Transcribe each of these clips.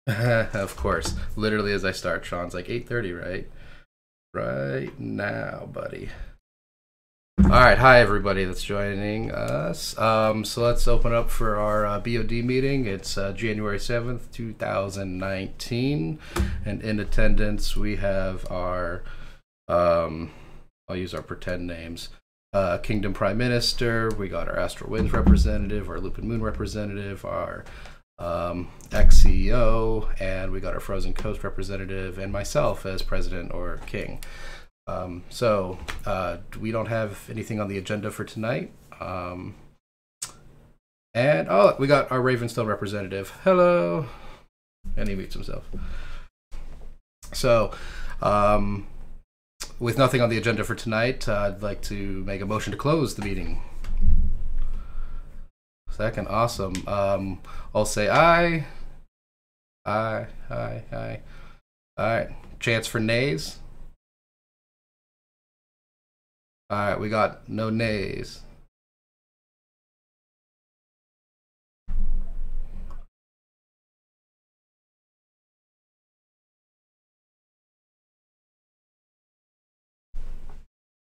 Of course. Literally as I start, Sean's like 8:30, right? Right now, buddy. All right, hi everybody that's joining us. So let's open up for our BoD meeting. It's January 7th, 2019, and in attendance we have our, I'll use our pretend names, Kingdom Prime Minister. We got our Astral Winds representative, our Lupin Moon representative, our ex-CEO, and we got our Frozen Coast representative, and myself as president or king. We don't have anything on the agenda for tonight. And we got our Ravenstone representative. Hello. And he meets himself. So, with nothing on the agenda for tonight, I'd like to make a motion to close the meeting. Second, awesome. I'll say aye. Aye, aye, aye. All right. Chance for nays? All right, we got no nays.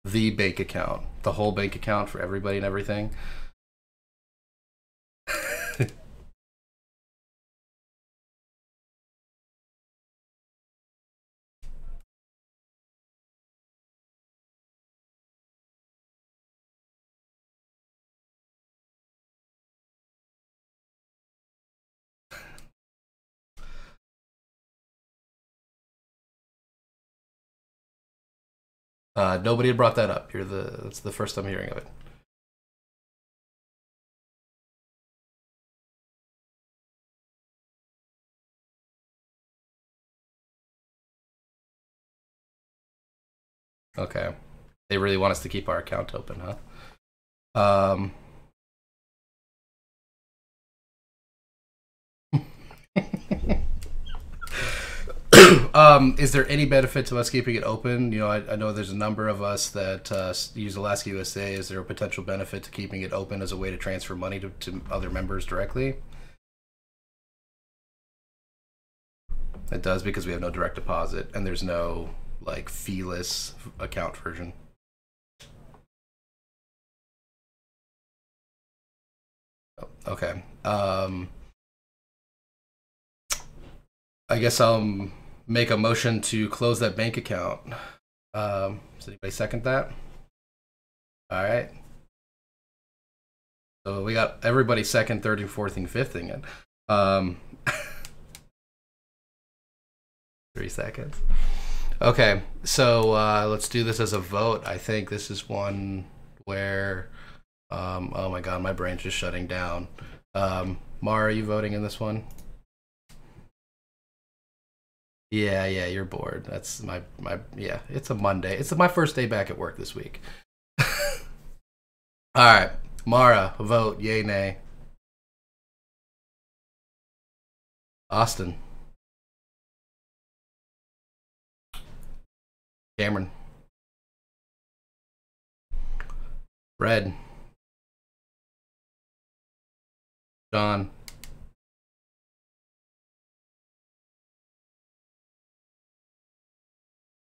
The bank account, the whole bank account for everybody and everything. Nobody had brought that up. That's the first time hearing of it. Okay. They really want us to keep our account open, huh? Is there any benefit to us keeping it open? You know, I know there's a number of us that use Alaska USA. Is there a potential benefit to keeping it open as a way to transfer money to other members directly? It does, because we have no direct deposit and there's no like feeless account version. Okay. I guess I'll make a motion to close that bank account. Does anybody second that? All right. So we got everybody second, third, and fourth, and fifth it. 3 seconds. Okay, so let's do this as a vote. I think this is one where, oh my god, my brain's just shutting down. Mara, are you voting in this one? Yeah, you're bored. That's yeah, it's a Monday. It's my first day back at work this week. All right, Mara, vote, yay, nay. Austin. Cameron. Red. John.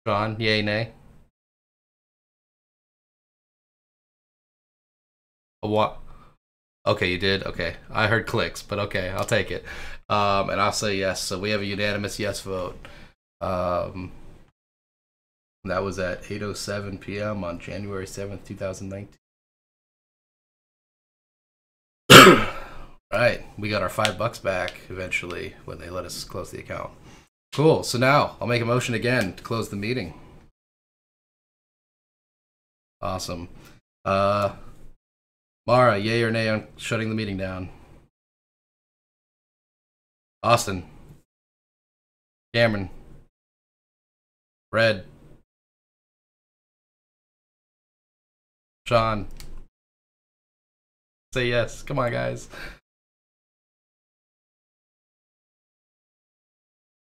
John, yay, nay. What? Okay, you did? Okay. I heard clicks, but okay, I'll take it. And I'll say yes. So we have a unanimous yes vote. That was at 8:07 p.m. on January 7th, 2019. Right, we got our $5 back eventually when they let us close the account. Cool, so now I'll make a motion again to close the meeting. Awesome. Mara, yay or nay on shutting the meeting down? Austin. Cameron. Red. Sean. Say yes. Come on, guys.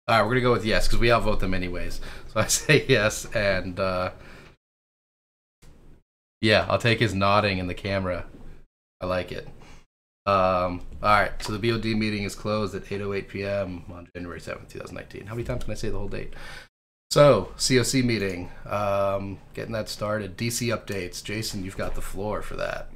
All right, we're gonna go with yes because we outvote them anyways. So I say yes, and yeah, I'll take his nodding in the camera. I like it. All right, so the BoD meeting is closed at 8:08 p.m. on January 7th, 2019. How many times can I say the whole date? So, CoC meeting, getting that started. DC updates. Jason, you've got the floor for that.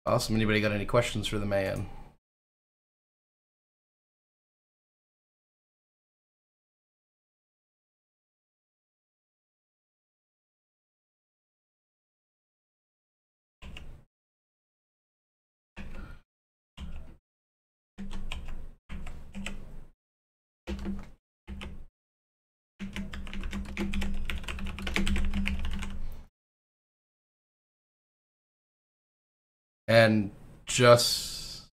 Awesome. Anybody got any questions for the man? And just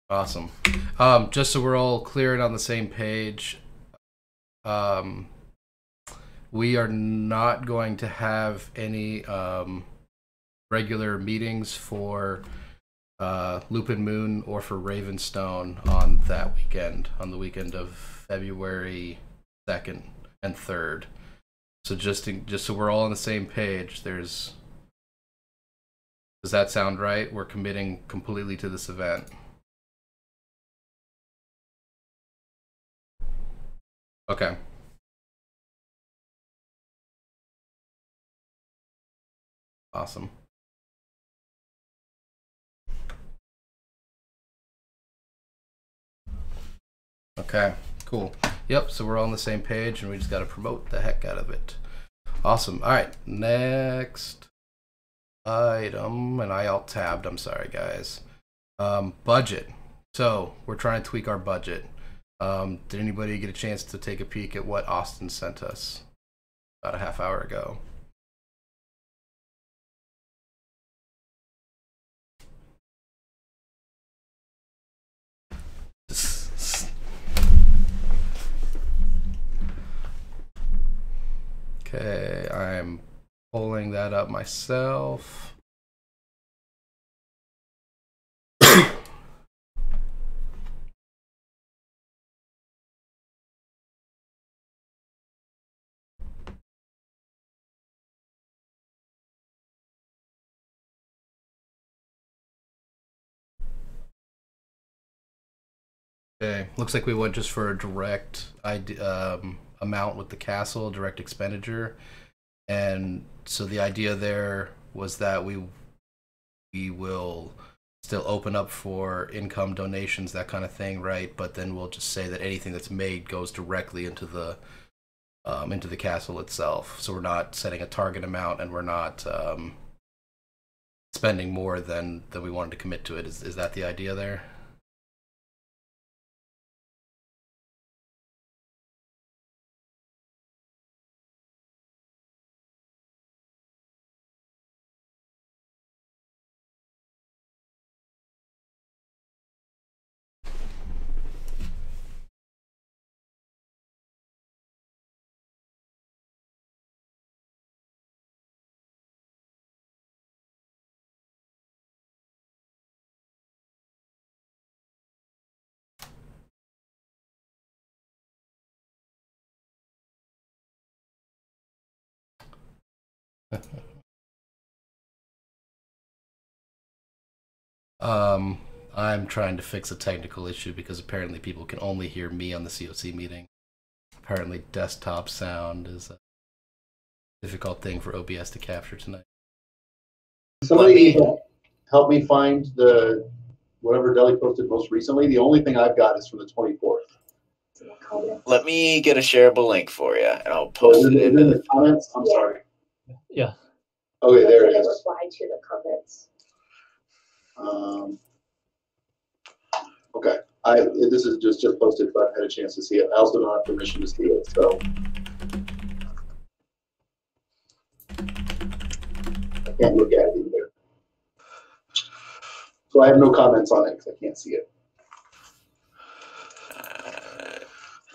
awesome. Just so we're all clear and on the same page, we are not going to have any regular meetings for Lupin Moon or for Ravenstone on that weekend, on the weekend of February 2nd and 3rd. So just so we're all on the same page, does that sound right? We're committing completely to this event. Okay. Awesome. Okay, cool. Yep, so we're all on the same page and we just got to promote the heck out of it. Awesome. All right, next item, and I alt-tabbed, I'm sorry guys. Budget. So we're trying to tweak our budget. Did anybody get a chance to take a peek at what Austin sent us about a half hour ago? Okay, I'm pulling that up myself. Okay, looks like we went just for a direct amount with the castle, direct expenditure. And so the idea there was that we will still open up for income donations, that kind of thing, right? But then we'll just say that anything that's made goes directly into the castle itself. So we're not setting a target amount, and we're not spending more than we wanted to commit to it. Is that the idea there? I'm trying to fix a technical issue because apparently people can only hear me on the CoC meeting. Apparently desktop sound is a difficult thing for OBS to capture tonight. Somebody help me find the whatever Deli posted most recently. The only thing I've got is from the 24th. Let me get a shareable link for you, and I'll post it in the comments. I'm sorry. Yeah. Okay, there it is. Reply to the comments. Okay, this is just posted, but I had a chance to see it. I also don't have permission to see it, so I can't look at it either. So I have no comments on it because I can't see it.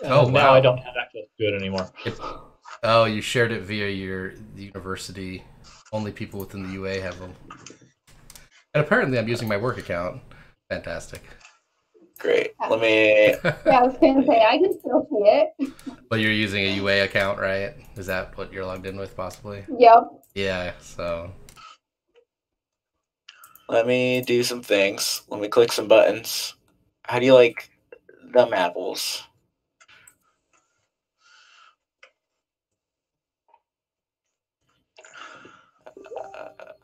Oh, wow. Now I don't have access to it anymore. Oh, you shared it via the university. Only people within the UA have them. And apparently I'm using my work account. Fantastic. Great. Let me... Yeah, I was going to say, I can still see it. But you're using a UA account, right? Is that what you're logged in with, possibly? Yep. Yeah, so... Let me do some things. Let me click some buttons. How do you like them apples?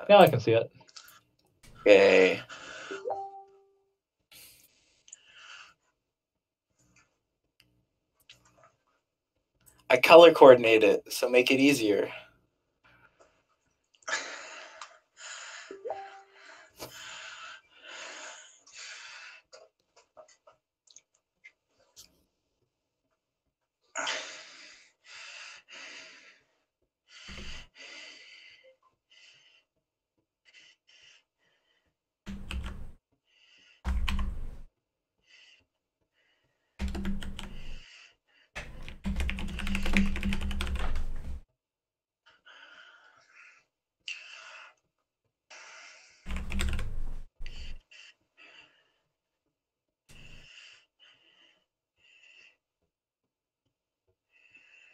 Now I can see it. Okay. I color coordinate it, so make it easier.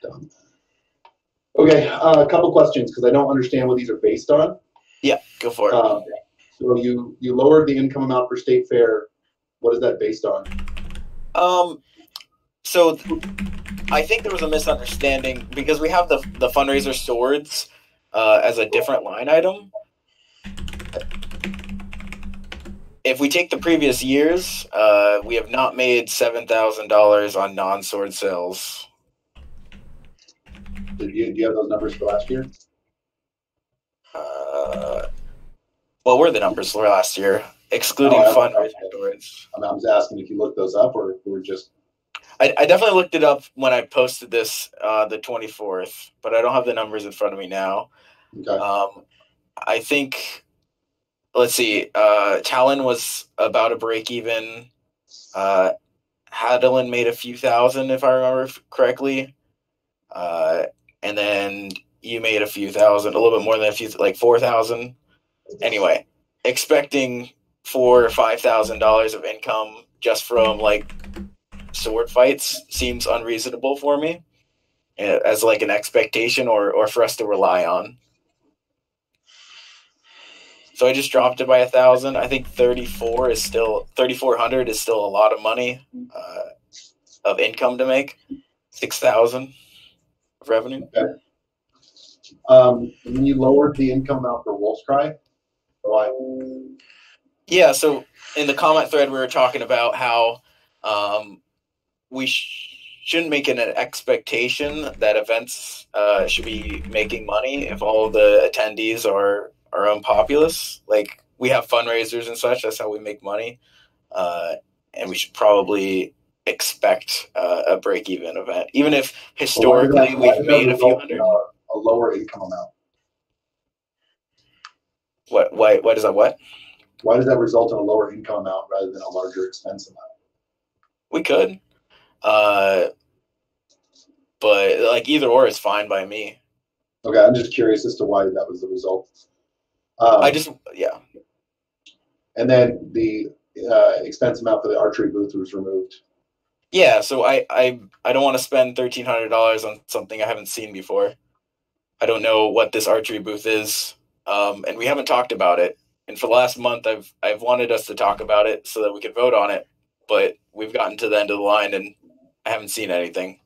Done. Okay, a couple questions because I don't understand what these are based on. Yeah, go for it. So you lowered the income amount for state fair. What is that based on? So I think there was a misunderstanding because we have the fundraiser swords as a different line item. If we take the previous years, we have not made $7,000 on non-sword sales. Do you have those numbers for last year? What were the numbers for last year, excluding fundraiser swords? I was asking if you looked those up or if we were just... I definitely looked it up when I posted this the 24th, but I don't have the numbers in front of me now. Okay. I think, let's see, Talon was about a break even. Hadlin made a few thousand, if I remember correctly. And then you made a few thousand, a little bit more than a few, like 4,000. Anyway, expecting $4,000 or $5,000 of income just from like sword fights seems unreasonable for me as like an expectation or for us to rely on. So I just dropped it by 1,000. I think 3,400 is still a lot of money of income to make. 6,000 of revenue. Okay. And then you lowered the income amount for Wolf's Cry. Why? Yeah. So in the comment thread, we were talking about how we shouldn't make an expectation that events should be making money if all of the attendees are unpopulous. Like we have fundraisers and such. That's how we make money. And we should probably expect a break-even event, even if historically we've made a few hundred. A lower income amount. What? Why does that? What? Why does that result in a lower income amount rather than a larger expense amount? We could, but like either or is fine by me. Okay, I'm just curious as to why that was the result. Yeah. And then the expense amount for the archery booth was removed. Yeah, so I don't want to spend $1,300 on something I haven't seen before. I don't know what this archery booth is, and we haven't talked about it. And for the last month, I've wanted us to talk about it so that we could vote on it, but we've gotten to the end of the line and I haven't seen anything.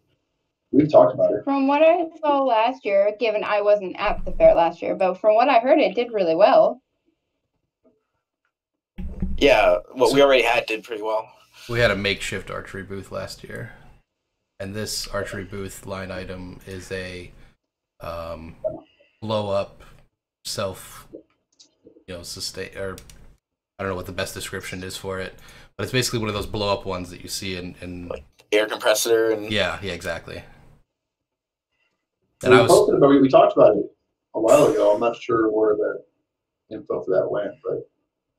We've talked about it. From what I saw last year, given I wasn't at the fair last year, but from what I heard, it did really well. Yeah, what So- we already had did pretty well. We had a makeshift archery booth last year, and this archery booth line item is a blow up self, sustain, or I don't know what the best description is for it, but it's basically one of those blow up ones that you see in Like air compressor and yeah, exactly. We And I was posted about it. We talked about it a while ago. I'm not sure where the info for that went, but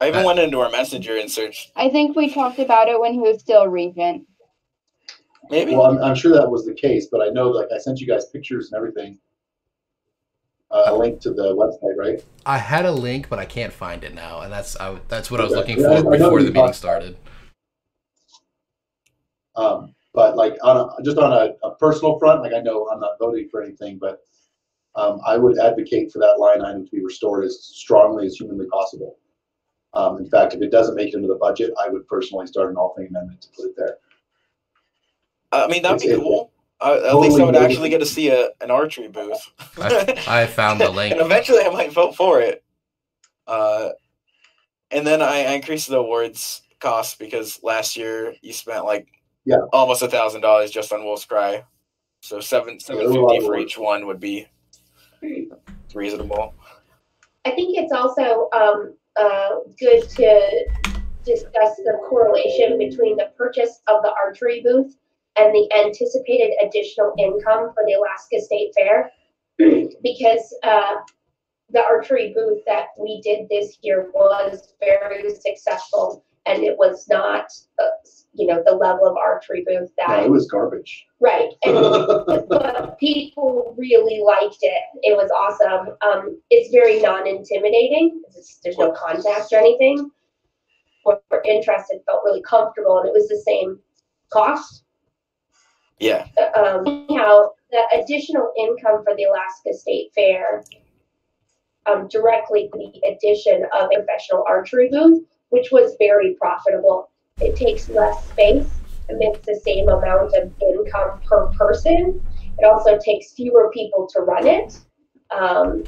I even went into our messenger and searched. I think we talked about it when he was still regent. Maybe. well, I'm sure that was the case. But I know, like, I sent you guys pictures and everything. A link to the website, right? I had a link, but I can't find it now, and that's what I was Okay. looking Yeah, I for know before you the meeting talked about started. But like just on a personal front, like I know I'm not voting for anything, but I would advocate for that line item to be restored as strongly as humanly possible. In fact, if it doesn't make it into the budget, I would personally start an all-thing amendment to put it there. I mean, that'd be It's- cool. At totally least I would negative. actually get to see an archery booth. I found the link. And eventually I might vote for it. And then I increased the awards cost because last year you spent like almost $1,000 just on Wolf's Cry. So $750 for each one would be reasonable. I think it's also good to discuss the correlation between the purchase of the archery booth and the anticipated additional income for the Alaska State Fair, because the archery booth that we did this year was very successful, and it was not, the level of archery booth that. No, it was garbage. Right, but people really liked it. It was awesome. It's very non-intimidating. There's no contact or anything. We're interested, felt really comfortable, and it was the same cost. Yeah. Anyhow, the additional income for the Alaska State Fair directly the addition of a professional archery booth, which was very profitable. It takes less space and makes the same amount of income per person. It also takes fewer people to run it. I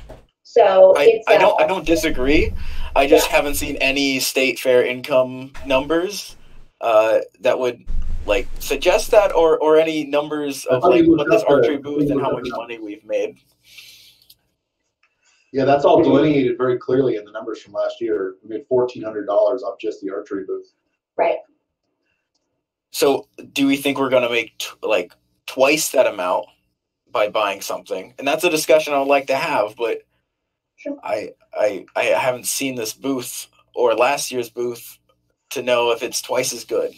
don't disagree. I just haven't seen any state fair income numbers that would like suggest that, or any numbers of like what this archery booth and how much money we've made. Yeah, that's all delineated very clearly in the numbers from last year. We made $1,400 off just the archery booth. Right. So, do we think we're going to make like twice that amount by buying something? And that's a discussion I would like to have, but sure. I haven't seen this booth or last year's booth to know if it's twice as good.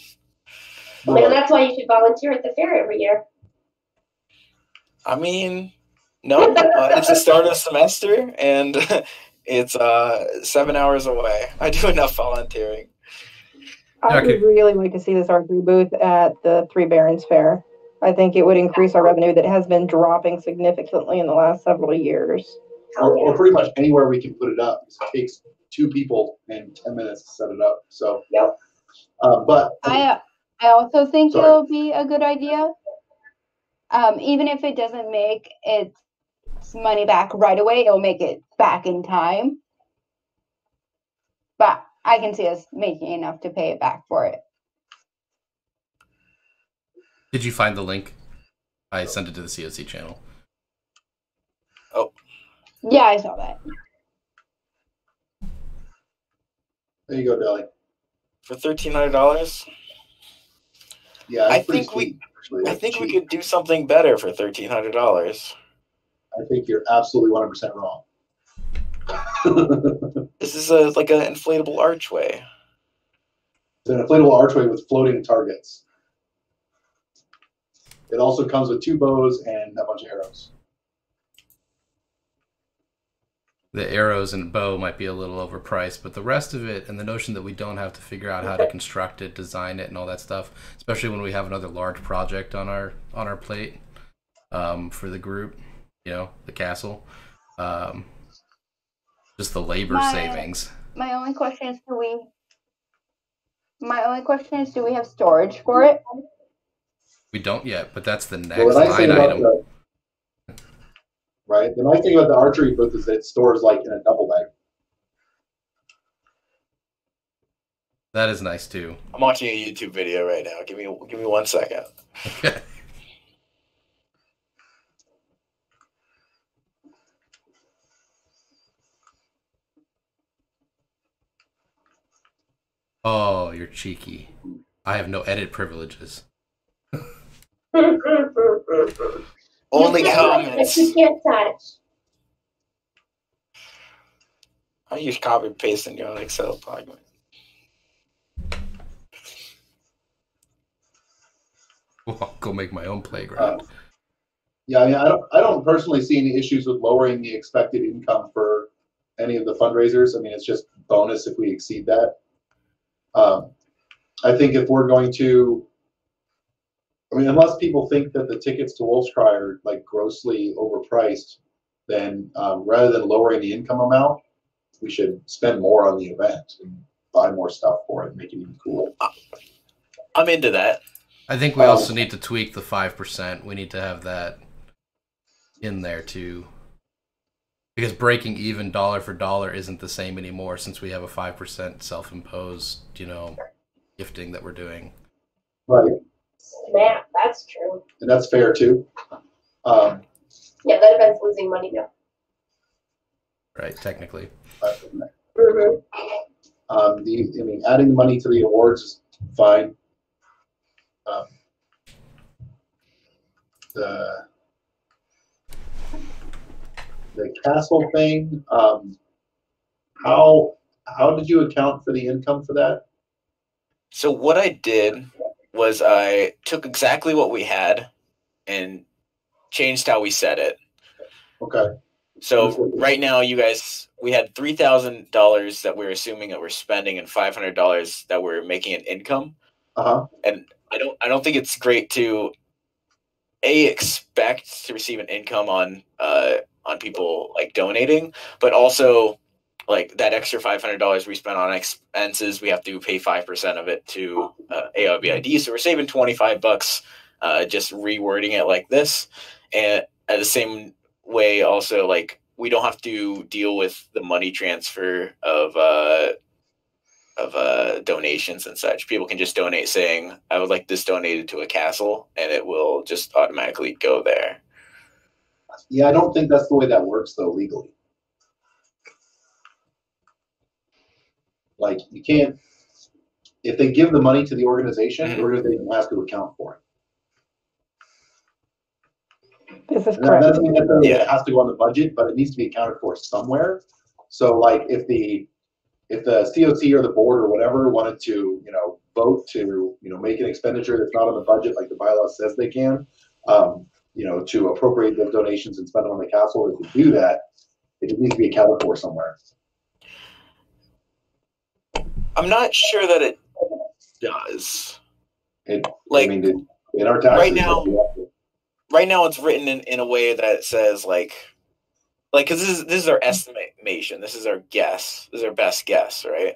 And that's why you should volunteer at the fair every year. I mean, no, it's the start of the semester, and it's 7 hours away. I do enough volunteering. I would really like to see this archery booth at the Three Barons Fair. I think it would increase our revenue that has been dropping significantly in the last several years. Or pretty much anywhere we can put it up. It takes 2 people and 10 minutes to set it up. So, yep. But I also think it'll be a good idea. Even if it doesn't make its money back right away, it'll make it back in time. But I can see us making enough to pay it back for it. Did you find the link? I sent it to the CoC channel. Oh. Yeah, I saw that. There you go, Deli. For $1,300? Yeah, I think we could do something better for $1,300. I think you're absolutely 100% wrong. This is like an inflatable archway. It's an inflatable archway with floating targets. It also comes with 2 bows and a bunch of arrows. The arrows and bow might be a little overpriced, but the rest of it, and the notion that we don't have to figure out how to construct it, design it, and all that stuff, especially when we have another large project on our plate for the group, the castle, just the labor savings. My only question is, do we have storage for it? We don't yet, but that's the next line item. Right. The nice thing about the archery booth is that it stores like in a double bag. That is nice too. I'm watching a YouTube video right now. Give me 1 second. Okay. Oh, you're cheeky. I have no edit privileges. Only You comments. you can't touch. I use copy and paste in your Excel document. Well, I'll go make my own playground. Yeah, I mean, I don't personally see any issues with lowering the expected income for any of the fundraisers. I mean, it's just bonus if we exceed that. I think if we're going to, I mean, unless people think that the tickets to Wolf's Cry are like grossly overpriced, then rather than lowering the income amount, we should spend more on the event and buy more stuff for it and make it even cooler. I'm into that. I think we also need to tweak the 5%. We need to have that in there too. Because breaking even dollar for dollar isn't the same anymore since we have a 5% self-imposed, gifting that we're doing. Right. Snap, that's true. And that's fair too. Yeah, that event's losing money now. Right, technically. Mm-hmm. I mean, adding money to the awards is fine. The castle thing, how did you account for the income for that? So what I did was I took exactly what we had and changed how we said it. Okay. So right now, you guys, we had $3,000 that we're assuming that we're spending and $500 that we're making an income. And I don't think it's great to expect to receive an income on people like donating, but also like that extra $500 we spent on expenses, we have to pay 5% of it to ARBID. So we're saving $25 just rewording it like this. And at the same way, also, like, we don't have to deal with the money transfer of donations and such. People can just donate saying, I would like this donated to a castle, and it will just automatically go there. Yeah, I don't think that's the way that works, though, legally. Like, you can't, if they give the money to the organization, the organization has to account for it. This is And correct. that doesn't mean that it has to go on the budget, but it needs to be accounted for somewhere. So, like, if the CoC or the board or whatever wanted to, vote to, make an expenditure that's not on the budget, like the bylaw says they can, to appropriate those donations and spend them on the castle, if you do that, it needs to be accounted for somewhere. I'm not sure that it does. In our taxes, right now it's written in a way that says like because this is our estimation, this is our guess, this is our best guess, right?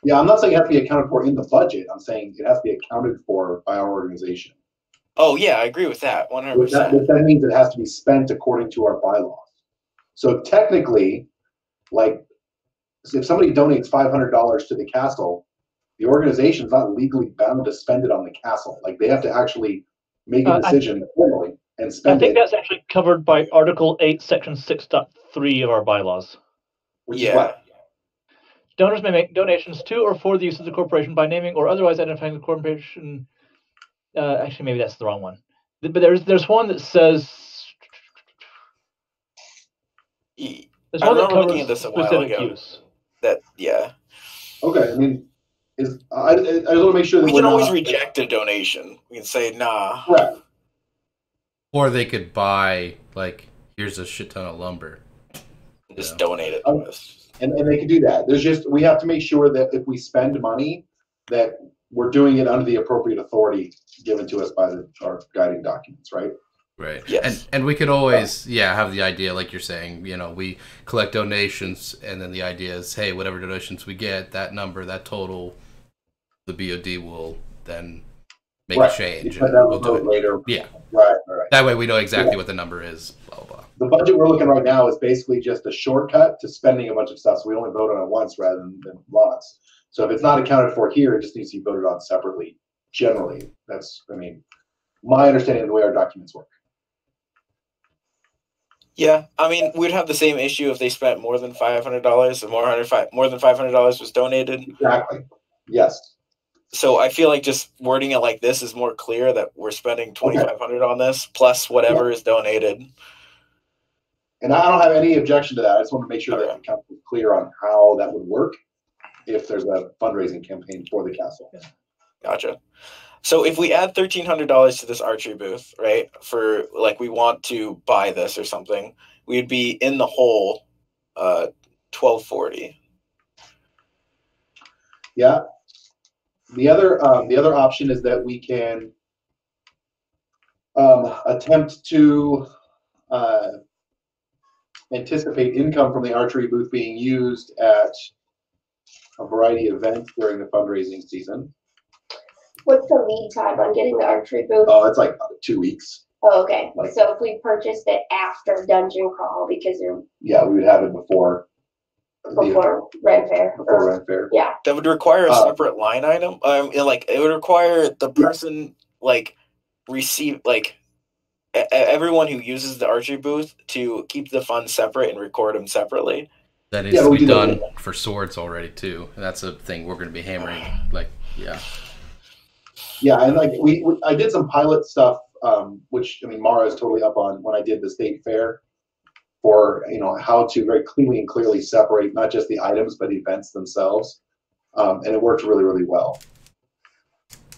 Yeah, I'm not saying it has to be accounted for in the budget. I'm saying it has to be accounted for by our organization. Oh yeah, I agree with that 100%. That means it has to be spent according to our bylaws. So technically, like, if somebody donates $500 to the castle, the organization is not legally bound to spend it on the castle. Like, they have to actually make a decision formally and spend it. I think that's actually covered by Article 8, Section 6.3 of our bylaws. Which is what? Donors may make donations to or for the use of the corporation by naming or otherwise identifying the corporation. Actually, maybe that's the wrong one. But there's one that says. There's one that covers looking at this a while ago. Use. Okay, I mean, I just want to make sure that we can always reject a donation. We can say nah. Right. Or they could buy, like, here's a shit ton of lumber. Just donate it to us. And they can do that. We have to make sure that if we spend money, that we're doing it under the appropriate authority given to us by our guiding documents, right? Right. Yes. And we could always, have the idea, like you're saying, we collect donations, and then the idea is, hey, whatever donations we get, that number, that total, the BoD will then make a change, But and that we'll do it later. Yeah. Right. That way we know exactly what the number is. Blah blah. The budget we're looking right now is basically just a shortcut to spending a bunch of stuff. So we only vote on it once rather than lots. So if it's not accounted for here, it just needs to be voted on separately. Generally, that's, I mean, my understanding of the way our documents work. Yeah, I mean, we'd have the same issue if they spent more than $500 or more than $500 was donated. Exactly. Yes. So I feel like just wording it like this is more clear that we're spending $2,500 on this plus whatever is donated. And I don't have any objection to that. I just want to make sure that the council is clear on how that would work if there's a fundraising campaign for the castle. Gotcha. So if we add $1,300 to this archery booth, right, for like we want to buy this or something, we'd be in the hole $1,240. Yeah. The other option is that we can attempt to anticipate income from the archery booth being used at a variety of events during the fundraising season. What's the lead time on getting the archery booth? Oh, it's like 2 weeks. Oh, okay. So if we purchased it after Dungeon Crawl, because you're we would have it before Ren Fair. Before Ren Fair. Yeah. That would require a separate line item. It would require the person receive everyone who uses the archery booth to keep the funds separate and record them separately. That needs to be done for swords already too, and that's a thing we're going to be hammering. Yeah, and I did some pilot stuff, which I mean Mara is totally up on when I did the state fair for how to very clearly separate not just the items but the events themselves, and it worked really, really well.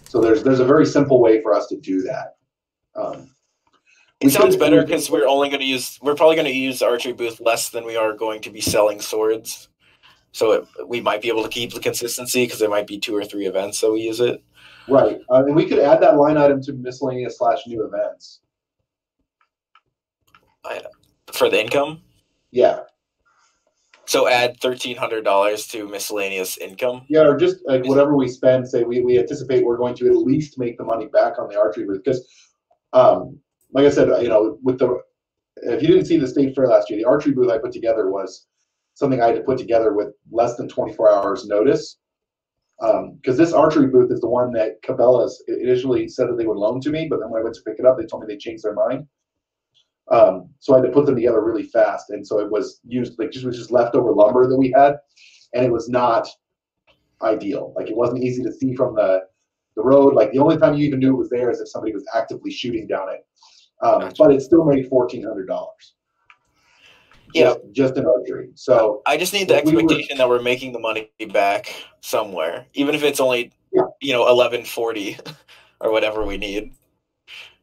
So there's a very simple way for us to do that. It sounds better because we're probably going to use the archery booth less than we are going to be selling swords. So we might be able to keep the consistency because there might be 2 or 3 events that we use it. Right, and we could add that line item to miscellaneous/new events. For the income? Yeah. So add $1,300 to miscellaneous income? Yeah, or just whatever we spend, say we anticipate we're going to at least make the money back on the archery booth. Because, like I said, if you didn't see the state fair last year, the archery booth I put together was something I had to put together with less than 24 hours notice. Because this archery booth is the one that Cabela's initially said that they would loan to me, but then when I went to pick it up, they told me they changed their mind. So I had to put them together really fast, and so it was used was just leftover lumber that we had, and it was not ideal. It wasn't easy to see from the road. The only time you even knew it was there is if somebody was actively shooting down it. But it still made $1,400. Just in archery. So I just need the expectation that we're making the money back somewhere, even if it's only $1,140 or whatever we need.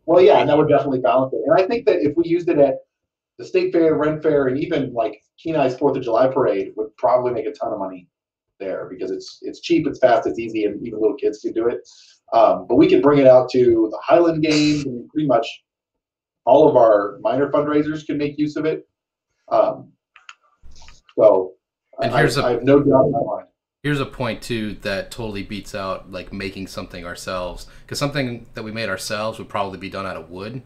Well, yeah, and that would definitely balance it. And I think that if we used it at the state fair, Ren Fair, and even Kenai's 4th of July parade, would probably make a ton of money there because it's cheap, it's fast, it's easy, and even little kids can do it. But we can bring it out to the Highland Games, and pretty much all of our minor fundraisers can make use of it. So I have no doubt in my mind. Here's a point too that totally beats out making something ourselves, because something that we made ourselves would probably be done out of wood.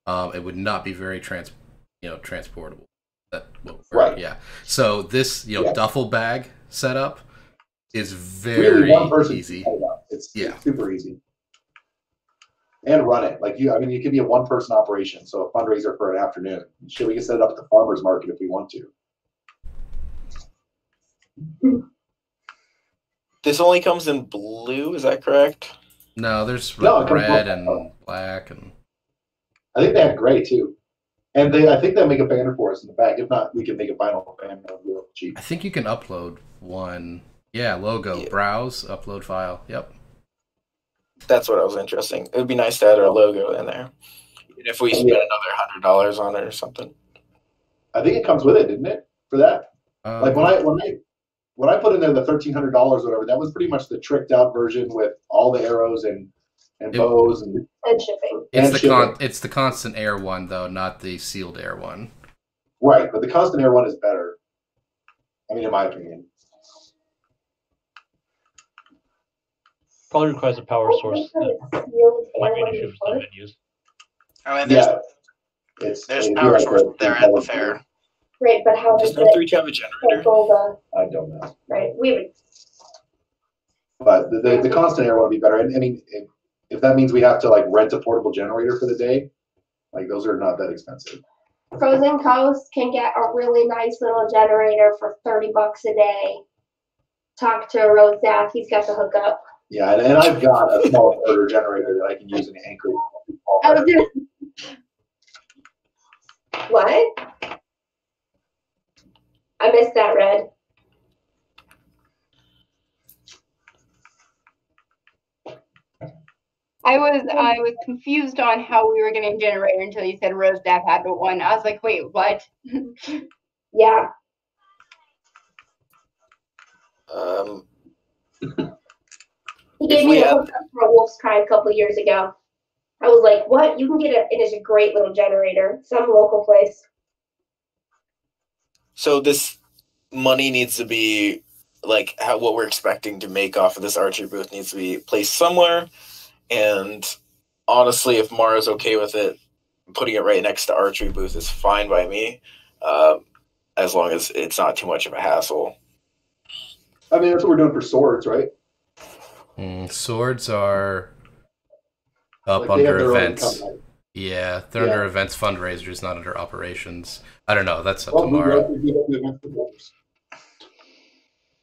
It would not be very transportable. Right. Yeah. So this duffel bag setup is very really one person easy. It's super easy. And run it you could be a one-person operation, so a fundraiser for an afternoon. Shit, we can set it up at the farmers market if we want to. This only comes in blue, is that correct? No, there's red and black, and I think they have gray too. And I think they'll make a banner for us in the back. If not, we can make a vinyl banner real cheap. I think you can upload one. Yeah, logo, browse, upload file. Yep. That's what I was interested in. It would be nice to add our logo in there. Even if we spend another $100 on it or something. I think it comes with it, didn't it? For that? When I put in there the $1,300 or whatever, that was pretty much the tricked out version with all the arrows and bows and shipping. It's the constant air one though, not the sealed air one. Right, but the constant air one is better. I mean, in my opinion. Probably requires a power source that might be an issue for some venues. I mean, there's power source there at the fair. Right, but how Does does North it Reach have a generator? control the, I don't know. right, we would, But the constant air would be better. And I mean, if that means we have to like rent a portable generator for the day, like those are not that expensive. Frozen Coast can get a really nice little generator for $30 a day. Talk to Rose Zaff, he's got the hookup. Yeah, and I've got a small inverter generator that I can use in Anchorage. I was gonna... What? I missed that, Red. I was confused on how we were getting a generator until you said Rose Dap had one. I was like, wait, what? Yeah. He gave me a hookup for a Wolf's Cry a couple years ago. I was like, what? You can get it. It is a great little generator. Some local place. So this money needs to be like what we're expecting to make off of this archery booth needs to be placed somewhere. And honestly, if Mara's okay with it, putting it right next to archery booth is fine by me, as long as it's not too much of a hassle. I mean, that's what we're doing for swords, right? Swords are up Like under events. Yeah, they're under events fundraisers, not under operations. I don't know. That's up to Mara. I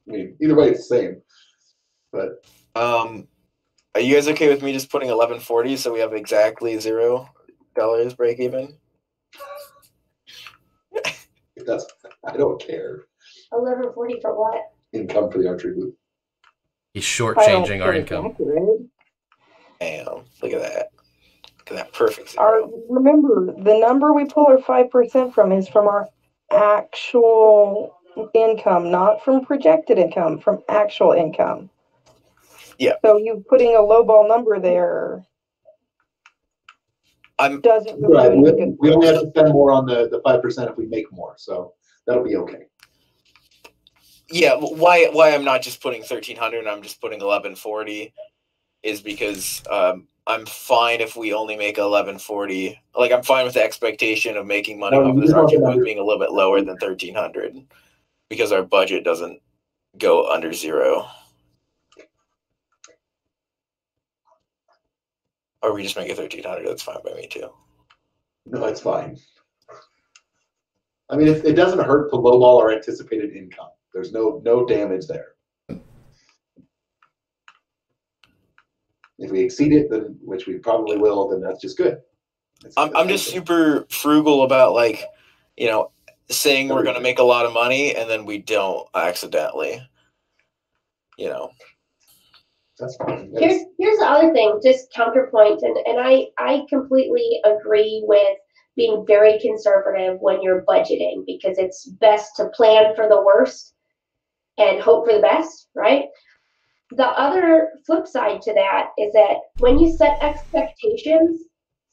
mean, either way, it's the same. But are you guys okay with me just putting 1140 so we have exactly $0 break even? I don't care. 1140 for what? Income for the archery booth. He's shortchanging our income. Damn, look at that. Look at that perfect zero. Remember, the number we pull our 5% from is from our actual income, not from projected income, from actual income. Yeah. So you putting a lowball number there doesn't really right. do any good. We only have to spend more on the 5% if we make more, so that'll be okay. Yeah, why I'm not just putting 1300 and I'm just putting 1140 is because I'm fine if we only make 1140. Like, I'm fine with the expectation of making money off of this archery booth being a little bit lower than 1300 because our budget doesn't go under 0. Or we just make it 1300. That's fine by me too. No, it's fine. I mean, it doesn't hurt to lowball our anticipated income. There's no damage there. If we exceed it, then which we probably will, then that's just good. I'm just super frugal about, like, you know, saying we're going to make a lot of money and then we don't accidentally, you know. That's fine. Here's the other thing, just counterpoint, and I completely agree with being very conservative when you're budgeting, because it's best to plan for the worst and hope for the best, right? The other flip side to that is that when you set expectations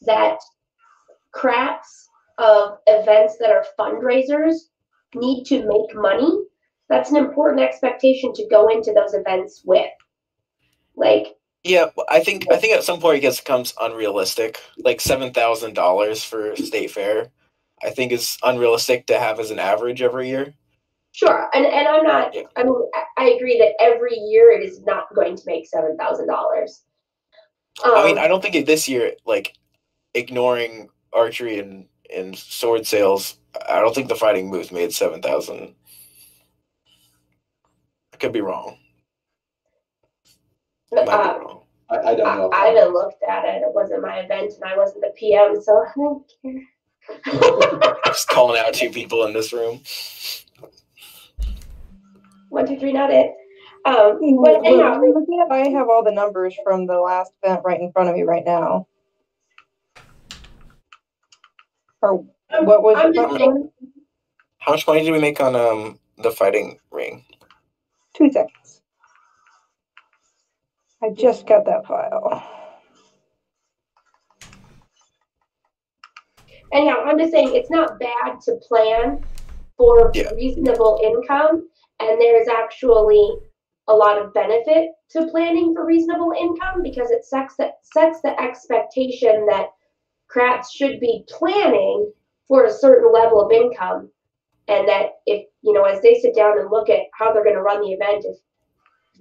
that crafts of events that are fundraisers need to make money, that's an important expectation to go into those events with. Like, yeah, I think at some point it becomes unrealistic. Like $7,000 for state fair, I think is unrealistic to have as an average every year. Sure, and I'm not. Yeah. I mean, I agree that every year it is not going to make $7,000. I mean, I don't think this year, like, ignoring archery and sword sales, I don't think the fighting booth made 7,000. I could be wrong. I don't know. I haven't looked at it. It wasn't my event, and I wasn't the PM, so I don't care. Just calling out 2 people in this room. 1, 2, 3, not it. But anyhow, I have all the numbers from the last event right in front of me right now. Or what was it? How much money did we make on the fighting ring? 2 seconds. I just got that file. Anyhow, I'm just saying it's not bad to plan for reasonable income, and there's actually a lot of benefit to planning for reasonable income because it sets the expectation that crats should be planning for a certain level of income, and that if, as they sit down and look at how they're going to run the event, if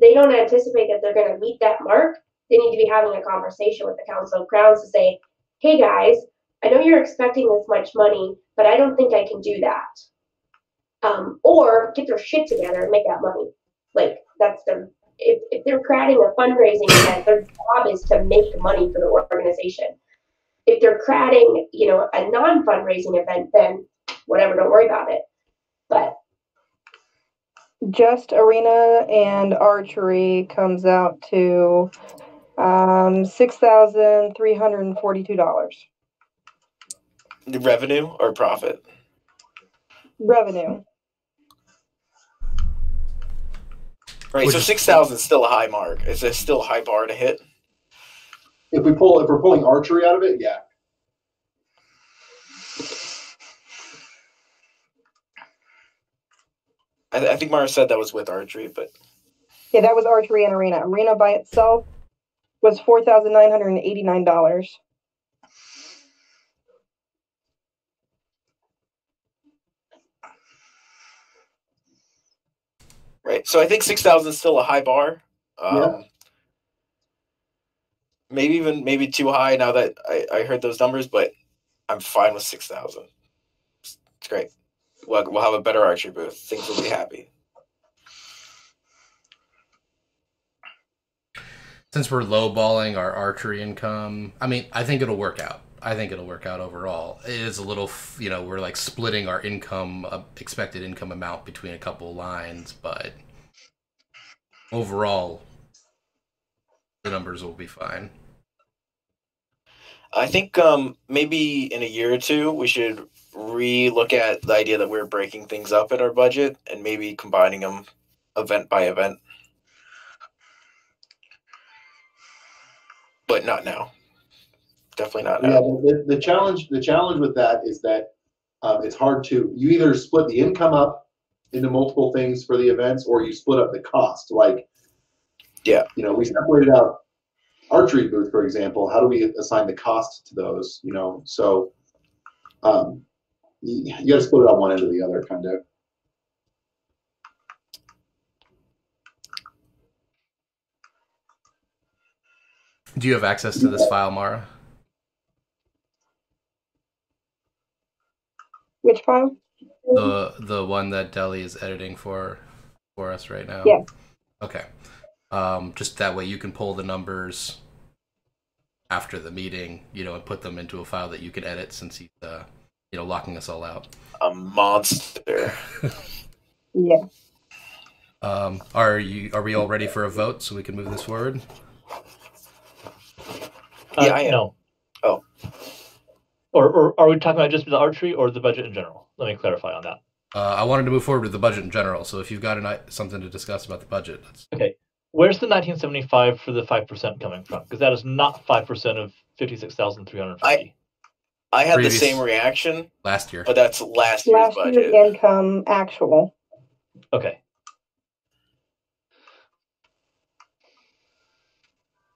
they don't anticipate that they're going to meet that mark, they need to be having a conversation with the Council of Crowns to say, hey guys, I know you're expecting this much money, but I don't think I can do that. Or get their shit together and make that money. Like, that's their, if they're cratting a fundraising event, their job is to make money for the organization. If they're cratting, a non-fundraising event, then whatever, don't worry about it. But just arena and archery comes out to $6,342. Revenue or profit? Revenue. Right, so 6,000 is still a high mark. Is it still a high bar to hit? If we're pulling archery out of it, yeah. I think Mara said that was with archery, but Yeah, that was archery and arena. Arena by itself was $4,989. right. So I think 6,000 is still a high bar. Yeah. Maybe too high now that I heard those numbers, but I'm fine with 6,000. It's great. We'll have a better archery booth. Things will be happy. Since we're lowballing our archery income, I mean, I think it'll work out. I think it'll work out overall. It is a little, we're like splitting our income, expected income amount between a couple lines, but overall, the numbers will be fine. I think maybe in a year or two, we should re-look at the idea that we're breaking things up in our budget and maybe combining them event by event. But not now. Definitely not now. Yeah, the challenge with that is that it's hard to, you either split the income up into multiple things for the events, or you split up the cost. Like, yeah, we separated out archery booth, for example. How do we assign the cost to those? So you got to split it on one end or the other, kind of. Do you have access to this file, Mara? Which file? The one that Deli is editing for us right now? Yeah. Okay. Just that way you can pull the numbers after the meeting, and put them into a file that you can edit, since he's locking us all out. A monster. Yeah. Are we all ready for a vote so we can move this forward? Yeah, I am. No. Oh. Or are we talking about just the archery or the budget in general? Let me clarify on that. I wanted to move forward with the budget in general, so if you've got something to discuss about the budget. Okay. Where's the 1975 for the 5% coming from? Because that is not 5% of 56,350. I had the same reaction last year, but that's last year's budget. Year's income actual. Okay.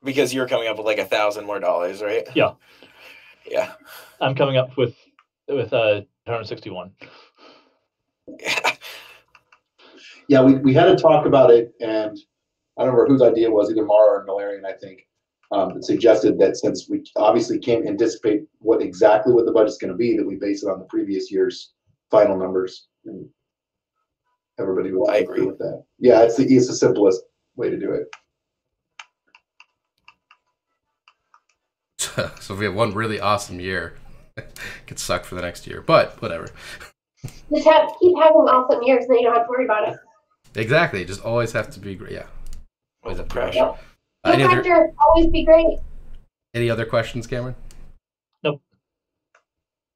Because you're coming up with like $1,000 more, right? Yeah. Yeah. I'm coming up with 161. Yeah, we had to talk about it, and I don't remember whose idea it was, either Mara or Malarian, I think, that suggested that since we obviously can't anticipate exactly what the budget's going to be, that we base it on the previous year's final numbers. And everybody would agree with that. Yeah, it's the simplest way to do it. So if we have one really awesome year, it could suck for the next year, but whatever. Just keep having awesome years, and then you don't have to worry about it. Exactly, just always have to be great. Yeah, always have to be great. Yep. Always be great. Any other questions, Cameron? Nope.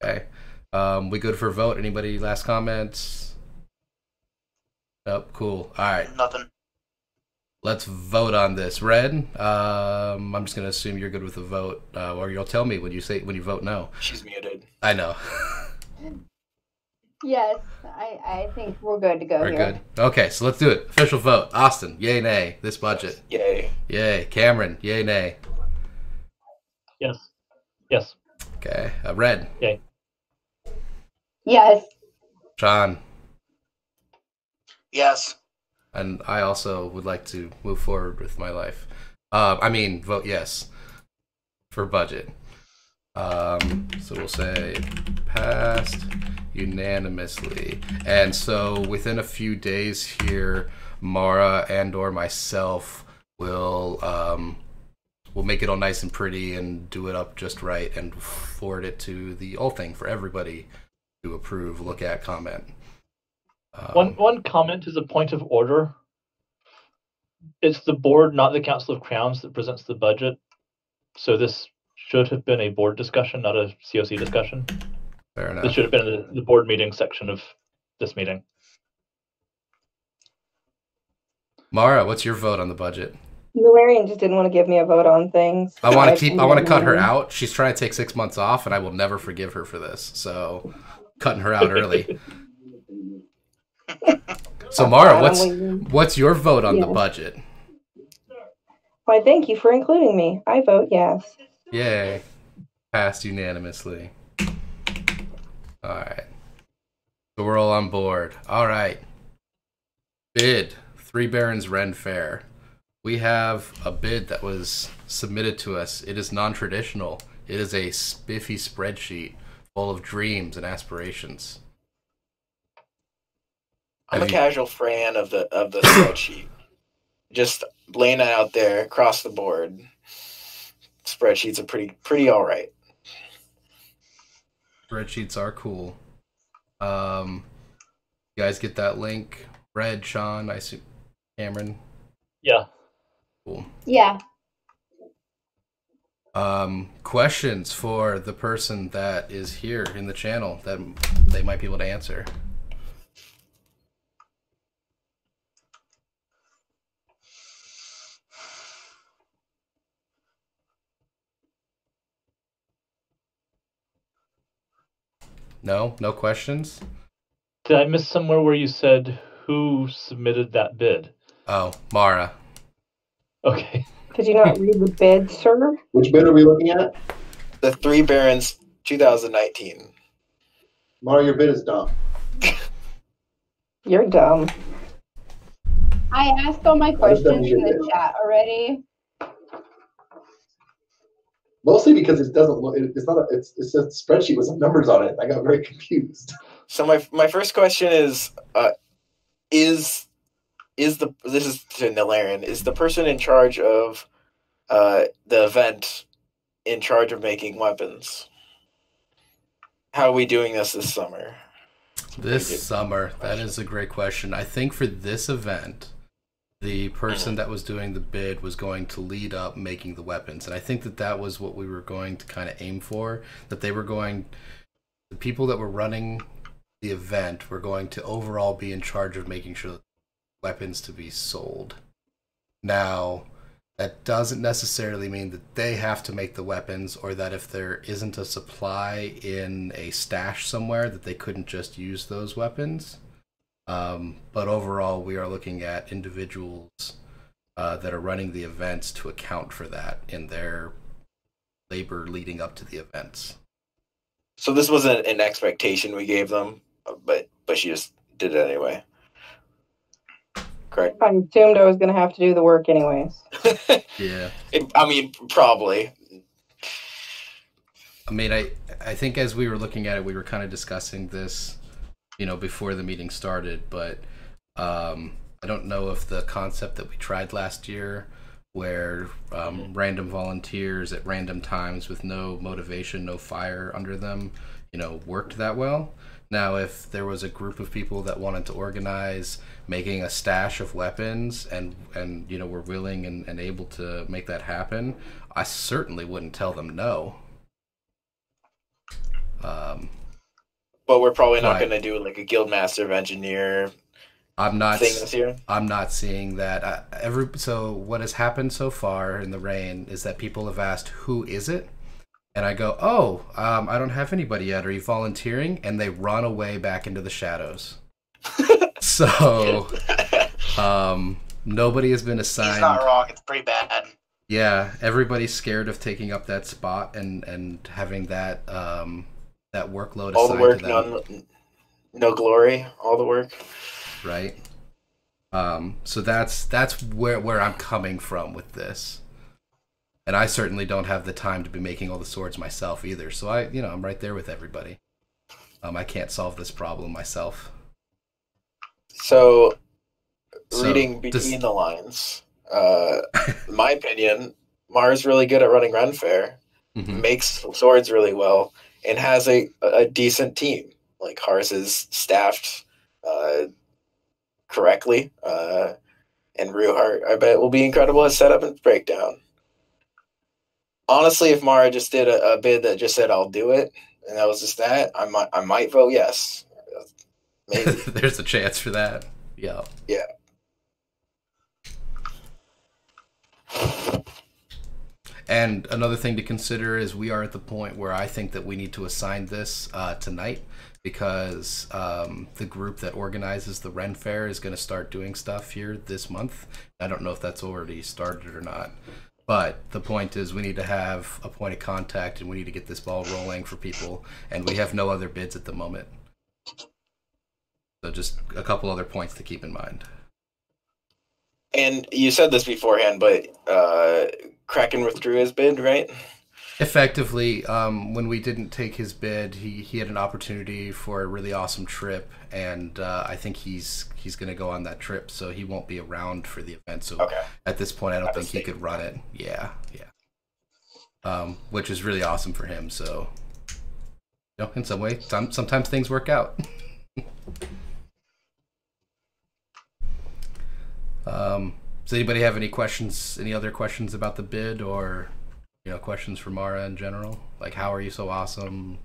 Okay, we good for a vote? Anybody last comments? Nope. Cool. All right. Nothing. Let's vote on this. Red, I'm just gonna assume you're good with the vote, or you'll tell me when you vote no. She's muted. I know. Yes, I think we're good to go We're here. good. Okay, so let's do it. Official vote. Austin, yay, nay. This budget. Yay. Yay. Cameron, yay, nay. Yes. Yes. Okay. Red. Yay. Yes. Sean. Yes. And I also would like to move forward with my life. Vote yes for budget. So we'll say passed unanimously. And so within a few days here, Mara and or myself will we'll make it all nice and pretty and do it up just right and forward it to the whole thing for everybody to approve, look at, comment. One comment is a point of order. It's the board, not the Council of Crowns, that presents the budget. So this should have been a board discussion, not a CoC discussion. Fair enough. This should have been in the board meeting section of this meeting. Mara, what's your vote on the budget? Luarian just didn't want to give me a vote on things. I want to cut her out. She's trying to take 6 months off, and I will never forgive her for this. So, cutting her out early. So, Mara, what's your vote on the budget? Why, thank you for including me. I vote yes. Yay. Passed unanimously. Alright. So we're all on board. Alright. Bid. Three Barons Ren Fair. We have a bid that was submitted to us. It is non-traditional. It is a spiffy spreadsheet full of dreams and aspirations. I'm a casual fan of the spreadsheet. Just laying it out there across the board. Spreadsheets are pretty all right. Spreadsheets are cool. You guys get that link? Red, Sean, I assume Cameron. Yeah. Cool. Yeah. Questions for the person that is here in the channel that they might be able to answer. No? No questions? Did I miss somewhere where you said who submitted that bid? Oh, Mara. Okay. Did you not read the bid, sir? Which bid are we looking at? The Three Barons 2019. Mara, your bid is dumb. You're dumb. I asked all my questions in the chat already. Mostly because it doesn't look. It's not. It's a spreadsheet with some numbers on it. I got very confused. So my first question is this is to Nilarian, is the person in charge of the event in charge of making weapons? How are we doing this summer? This summer, that is a great question. I think for this event, the person that was doing the bid was going to lead up making the weapons. And I think that was what we were going to kind of aim for, that the people that were running the event were going to overall be in charge of making sure that weapons to be sold. Now, that doesn't necessarily mean that they have to make the weapons, or that if there isn't a supply in a stash somewhere that they couldn't just use those weapons. But overall, we are looking at individuals that are running the events to account for that in their labor leading up to the events. So this wasn't an expectation we gave them, but she just did it anyway. Correct. I assumed I was going to have to do the work anyways. Yeah. Probably. I think as we were looking at it, we were kind of discussing this, before the meeting started, but I don't know if the concept that we tried last year, where random volunteers at random times with no motivation, no fire under them, worked that well. Now, if there was a group of people that wanted to organize making a stash of weapons and were willing and able to make that happen, I certainly wouldn't tell them no. But we're probably not going to do like a Guildmaster of Engineer thing this year. I'm not seeing that. So what has happened so far in the rain is that people have asked, who is it? And I go, oh, I don't have anybody yet. Are you volunteering? And they run away back into the shadows. So, nobody has been assigned. He's not wrong. It's pretty bad. Yeah, everybody's scared of taking up that spot and having that that workload all the assigned work, to them. no glory. All the work. Right. So that's where I'm coming from with this. And I certainly don't have the time to be making all the swords myself either. So I'm right there with everybody. I can't solve this problem myself. So reading between the lines, in my opinion, Mara's really good at running Renfair, makes swords really well, and has a decent team. Like Hars is staffed correctly, and Ruhart, I bet, will be incredible at setup and breakdown. Honestly, if Mara just did a bid that just said I'll do it, and that was just that, I might vote yes. Maybe. There's a chance for that. Yeah. Yeah. And another thing to consider is we are at the point where I think that we need to assign this tonight, because the group that organizes the Ren Fair is going to start doing stuff here this month. I don't know if that's already started or not. But the point is we need to have a point of contact, and we need to get this ball rolling for people, and we have no other bids at the moment. So just a couple other points to keep in mind. And you said this beforehand, but Kraken withdrew his bid, right? Effectively, when we didn't take his bid, he had an opportunity for a really awesome trip, and I think he's going to go on that trip, so he won't be around for the event. So at this point, I don't think he could run it. Yeah. Which is really awesome for him. So, in some way, sometimes things work out. Does anybody have any questions? Any other questions about the bid, or questions for Mara in general? Like, how are you so awesome?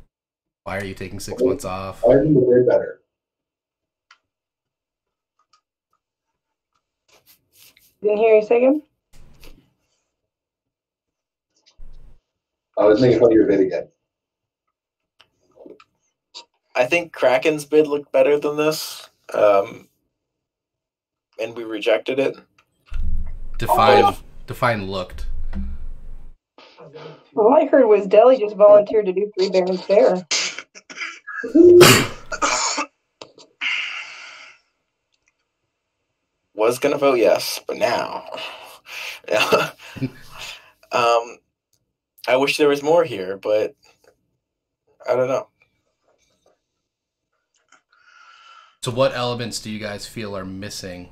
Why are you taking 6 months off? I think the bid better. Didn't hear you say again. I was making fun of your bid again. I think Kraken's bid looked better than this, and we rejected it. Define looked. All I heard was Deli just volunteered to do 3 Barons Fair. Was gonna vote yes, but now, I wish there was more here, but I don't know. So what elements do you guys feel are missing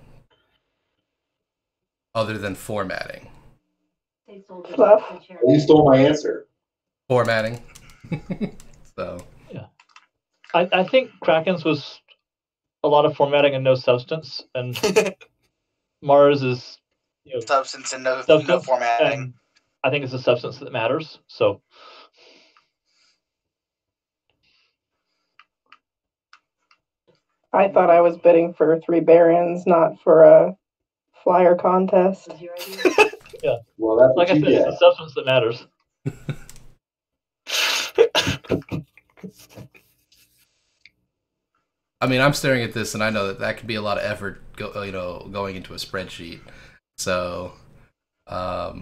other than formatting? Fluff. You stole my answer. Formatting. So. Yeah. I think Kraken's was a lot of formatting and no substance, and Mars is substance and no formatting. And I think it's the substance that matters. So. I thought I was bidding for 3 Barons, not for a flyer contest. Yeah. Well, that's like I said, it's the substance that matters. I mean, I'm staring at this, and I know that could be a lot of effort, going into a spreadsheet. So, I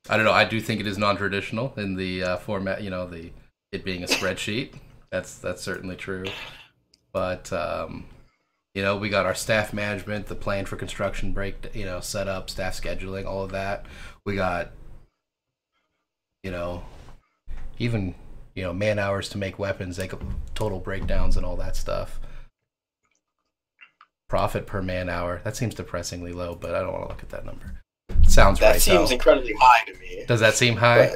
don't know. I do think it is non-traditional in the format. It being a spreadsheet. That's certainly true. But we got our staff management, the plan for construction setup, staff scheduling, all of that. We got, even man hours to make weapons, total breakdowns and all that stuff. Profit per man hour, that seems depressingly low, but I don't want to look at that number. Sounds right. That seems incredibly high to me. Does that seem high?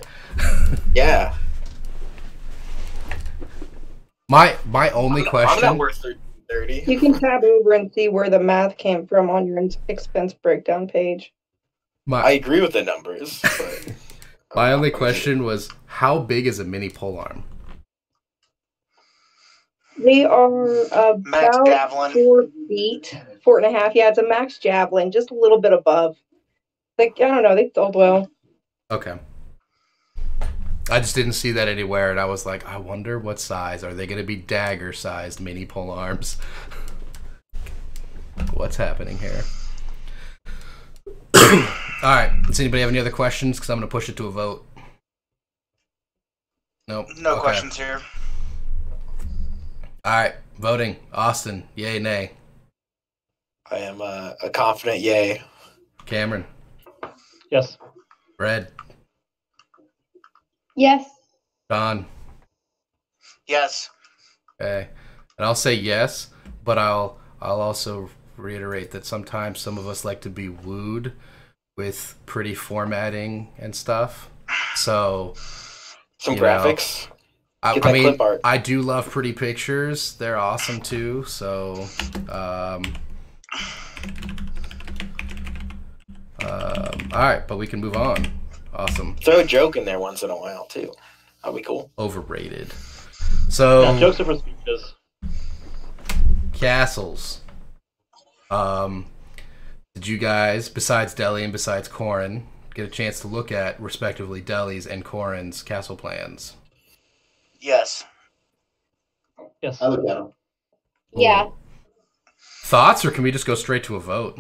Yeah. My only question. I'm not worth 30. You can tab over and see where the math came from on your expense breakdown page. I agree with the numbers. But my only question was, how big is a mini polearm? They are about javelin. 4 feet, 4.5. Yeah, it's a max javelin, just a little bit above. Like, I don't know, they sold well. Okay. I just didn't see that anywhere, and I was like, I wonder what size. Are they going to be dagger-sized mini pole arms? What's happening here? All right. Does anybody have any other questions? Because I'm going to push it to a vote. Nope. No questions here. All right. Voting. Austin, yay, nay? I am a confident yay. Cameron? Yes. Red? Yes. Don? Yes. Okay. And I'll say yes, but I'll also reiterate that sometimes some of us like to be wooed with pretty formatting and stuff. So some graphics. I mean, clip art. I do love pretty pictures. They're awesome too. So all right, but we can move on. Awesome. Throw a joke in there once in a while too. That'd be cool. Overrated. So yeah, jokes are for speeches. Castles. Did you guys, besides Deli and besides Corin, get a chance to look at respectively Deli's and Corin's castle plans? Yes. Yes. I looked at them. Yeah. Thoughts, or can we just go straight to a vote?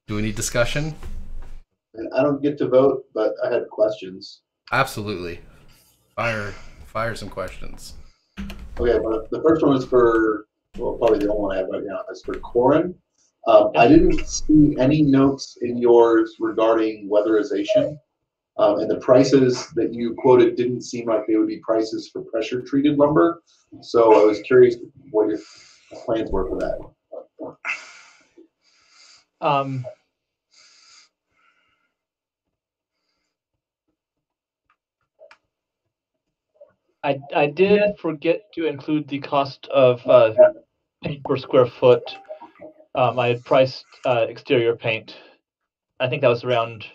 Do we need discussion? I don't get to vote, but I had questions. Absolutely. Fire some questions. Okay, but the first one is for, well, probably the only one I have right now is for Corin. I didn't see any notes in yours regarding weatherization. And the prices that you quoted didn't seem like they would be prices for pressure-treated lumber. So I was curious what your plans were for that. I did forget to include the cost of paint per square foot. I had priced exterior paint. I think that was around.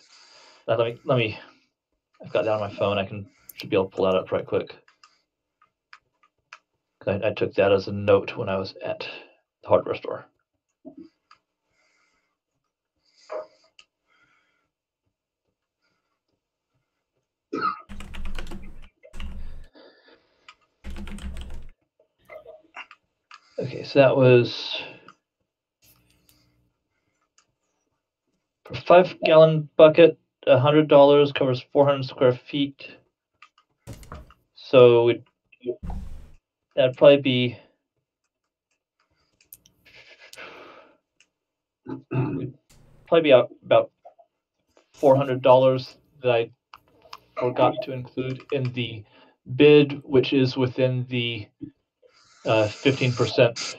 Let me. I've got that on my phone. Should be able to pull that up right quick. I took that as a note when I was at the hardware store. Okay, so that was for 5-gallon bucket, $100 covers 400 square feet. So that'd probably be about $400 that I forgot to include in the bid, which is within the 15%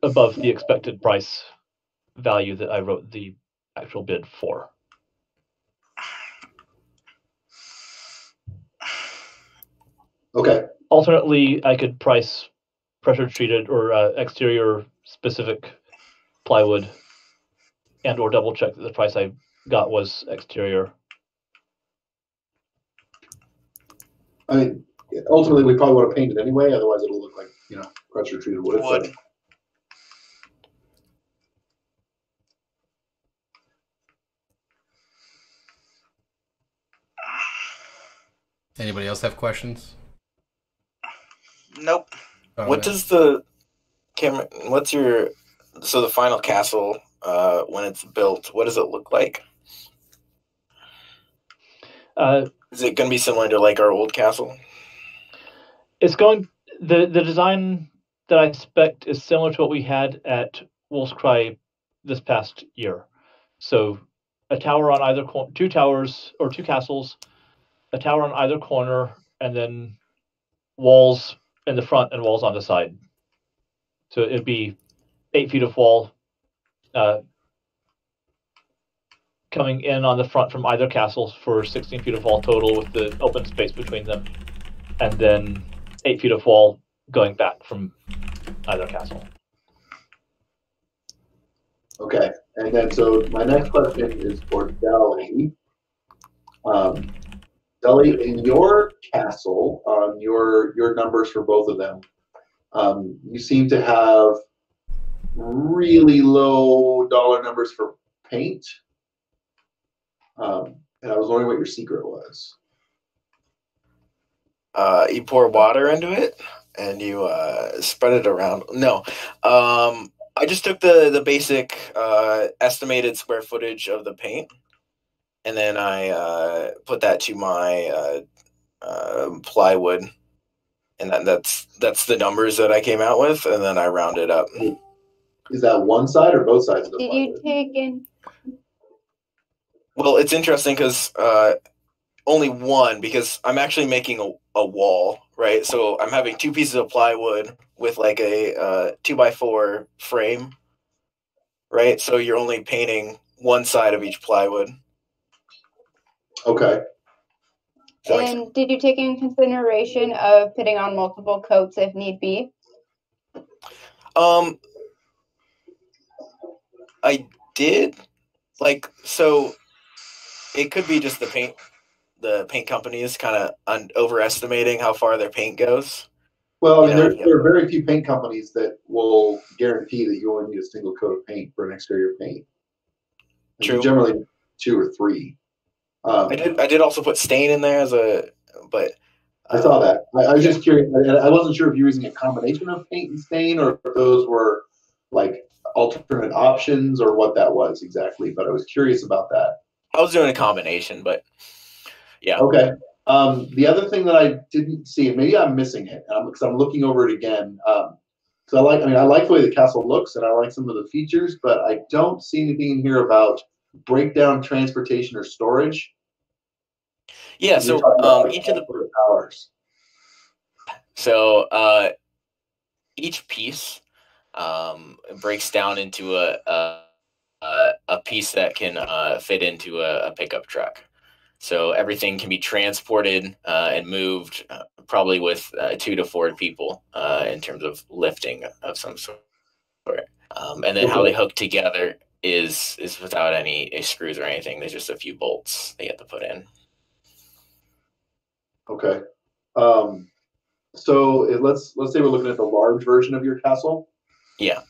above the expected price value that I wrote the actual bid for. Okay. Alternately, I could price pressure treated or exterior specific plywood and or double check that the price I got was exterior. I mean, ultimately we probably want to paint it anyway, otherwise it'll look like, pressure treated wood. But... Anybody else have questions? Nope. What does the what's your the final castle when it's built, what does it look like? Is it going to be similar to like our old castle? It's the design that I expect is similar to what we had at Wolf's Cry this past year. So a tower on either corner, 2 towers or 2 castles, a tower on either corner, and then walls in the front and walls on the side. So it'd be 8 feet of wall coming in on the front from either castle for 16 feet of wall total with the open space between them, and then 8 feet of wall going back from either castle. Okay, and then so my next question is for Deli. Deli, in your castle, on your numbers for both of them, you seem to have really low dollar numbers for paint. And I was wondering what your secret was. You pour water into it and you spread it around. No, I just took the basic estimated square footage of the paint, and then I put that to my plywood, and that's the numbers that I came out with, and then I rounded up. Is that one side or both sides of the Did plywood? you take in? Well, it's interesting because only one, because I'm actually making a wall, right? So I'm having two pieces of plywood with like a 2x4 frame, right? So you're only painting one side of each plywood. Okay. And did you take in consideration of putting on multiple coats if need be? I did, like, so it could be just the paint companies kind of overestimating how far their paint goes. Well, I mean, there are very few paint companies that will guarantee that you only need a single coat of paint for an exterior paint. True. Generally, 2 or 3. I did also put stain in there but I saw that. I was just curious. I wasn't sure if you were using a combination of paint and stain, or if those were like alternate options, or what that was exactly. But I was curious about that. I was doing a combination, but yeah. Okay. The other thing that I didn't see, and maybe I'm missing it, because I'm looking over it again. So I like the way the castle looks, and I like some of the features, but I don't see anything in here about breakdown, transportation, or storage. Yeah. So each of the towers. So each piece breaks down into a piece that can fit into a pickup truck. So everything can be transported and moved, probably with 2 to 4 people in terms of lifting of some sort. And then how they hook together is without any screws or anything. There's just a few bolts they have to put in. Okay. So let's say we're looking at the large version of your castle. Yeah.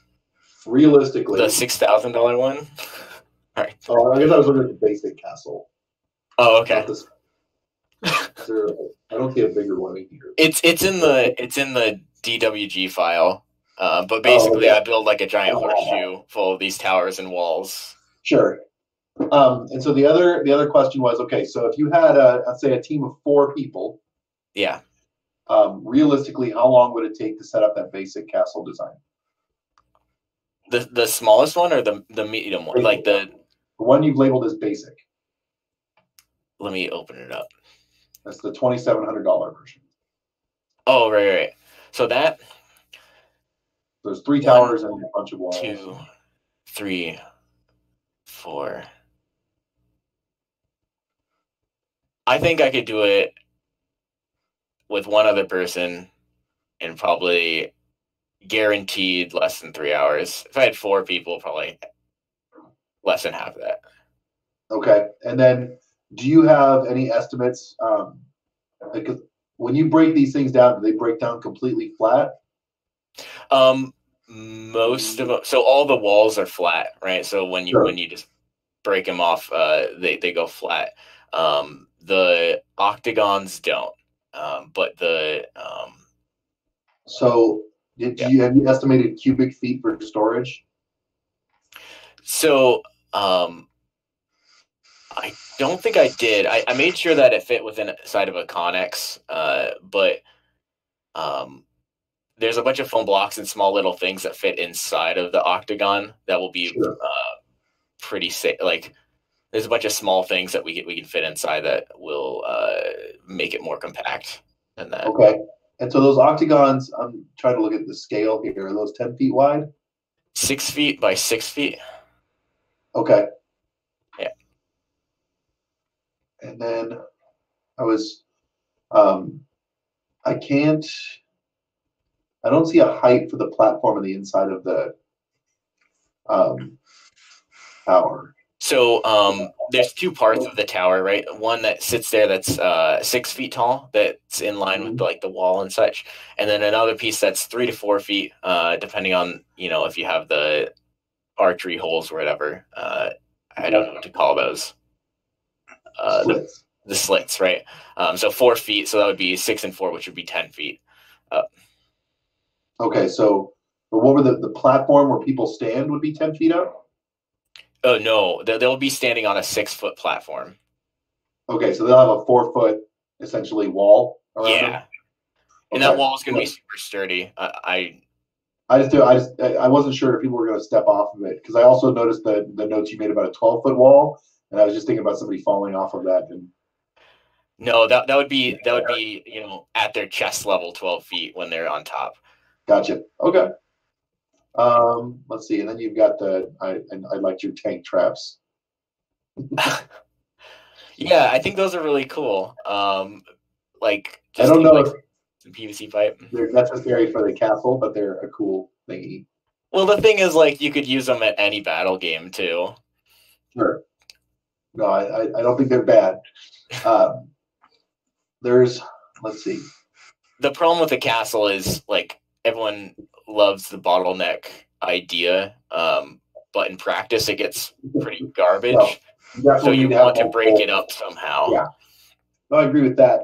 Realistically, the $6,000 one. All right. Oh, I guess I was looking at the basic castle. Oh, okay. I don't see a bigger one in here. It's in the DWG file, but basically I build like a giant horseshoe full of these towers and walls. Sure. And so the other question was, okay, so if you had let's say a team of 4 people, yeah. Realistically, how long would it take to set up that basic castle design? The smallest one or the medium one, like the one you've labeled as basic? Let me open it up. That's the $2,700 version. Oh, right. So there's 3 towers and a bunch of walls. 2, 3, 4. I think I could do it with one other person and probably guaranteed less than 3 hours. If I had 4 people, probably less than half of that. Okay. And then do you have any estimates? Like when you break these things down, do they break down completely flat? Most of them. So all the walls are flat, right? So when you just break them off, they go flat. The octagons don't, but the So have you estimated cubic feet for storage? So I don't think I did. I made sure that it fit within inside of a Connex, but there's a bunch of foam blocks and small little things that fit inside of the octagon that will be pretty safe. Like there's a bunch of small things that we can fit inside that will make it more compact than that. Okay. And so those octagons, I'm trying to look at the scale here. Are those 10 feet wide? 6 feet by 6 feet. Okay. Yeah. And then I don't see a height for the platform on the inside of the tower. So there's 2 parts of the tower, right? One that sits there that's 6 feet tall, that's in line with like the wall and such, and then another piece that's 3 to 4 feet, depending on if you have the archery holes or whatever. I don't know what to call those. Slits. The slits, right? So 4 feet, so that would be 6 and 4, which would be 10 feet. Okay, so what were the platform where people stand would be 10 feet up? Oh no, they'll be standing on a 6-foot platform. Okay, so they'll have a 4-foot essentially wall around them. Yeah, and that wall is going to be super sturdy. I wasn't sure if people were going to step off of it because I also noticed the notes you made about a 12-foot wall, and I was just thinking about somebody falling off of that. And no, that would be at their chest level, 12 feet when they're on top. Gotcha. Okay. Let's see, and then you've got I liked your tank traps. Yeah, I think those are really cool. Like just I don't know if some PVC pipe. They're necessary for the castle, but they're a cool thingy. Well, the thing is, like, you could use them at any battle game too. Sure. No, I don't think they're bad. Let's see. The problem with the castle is like everyone loves the bottleneck idea, but in practice it gets pretty garbage. So you want to break it up somehow. Yeah. No, I agree with that.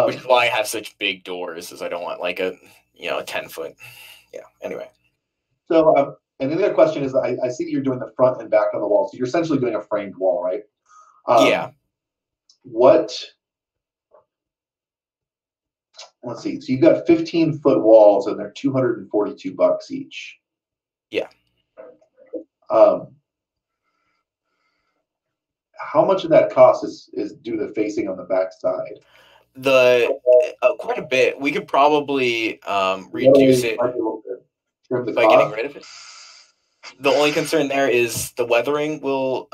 Which is why I have such big doors, is I don't want like a 10-foot. Yeah. Anyway. So, and the other question is, I see that you're doing the front and back on the wall, so you're essentially doing a framed wall, right? Yeah. Let's see. So you've got 15-foot walls, and they're $242 each. Yeah. How much of that cost is due to facing on the back side? Quite a bit. We could probably reduce it by getting rid of it. The only concern there is the weathering will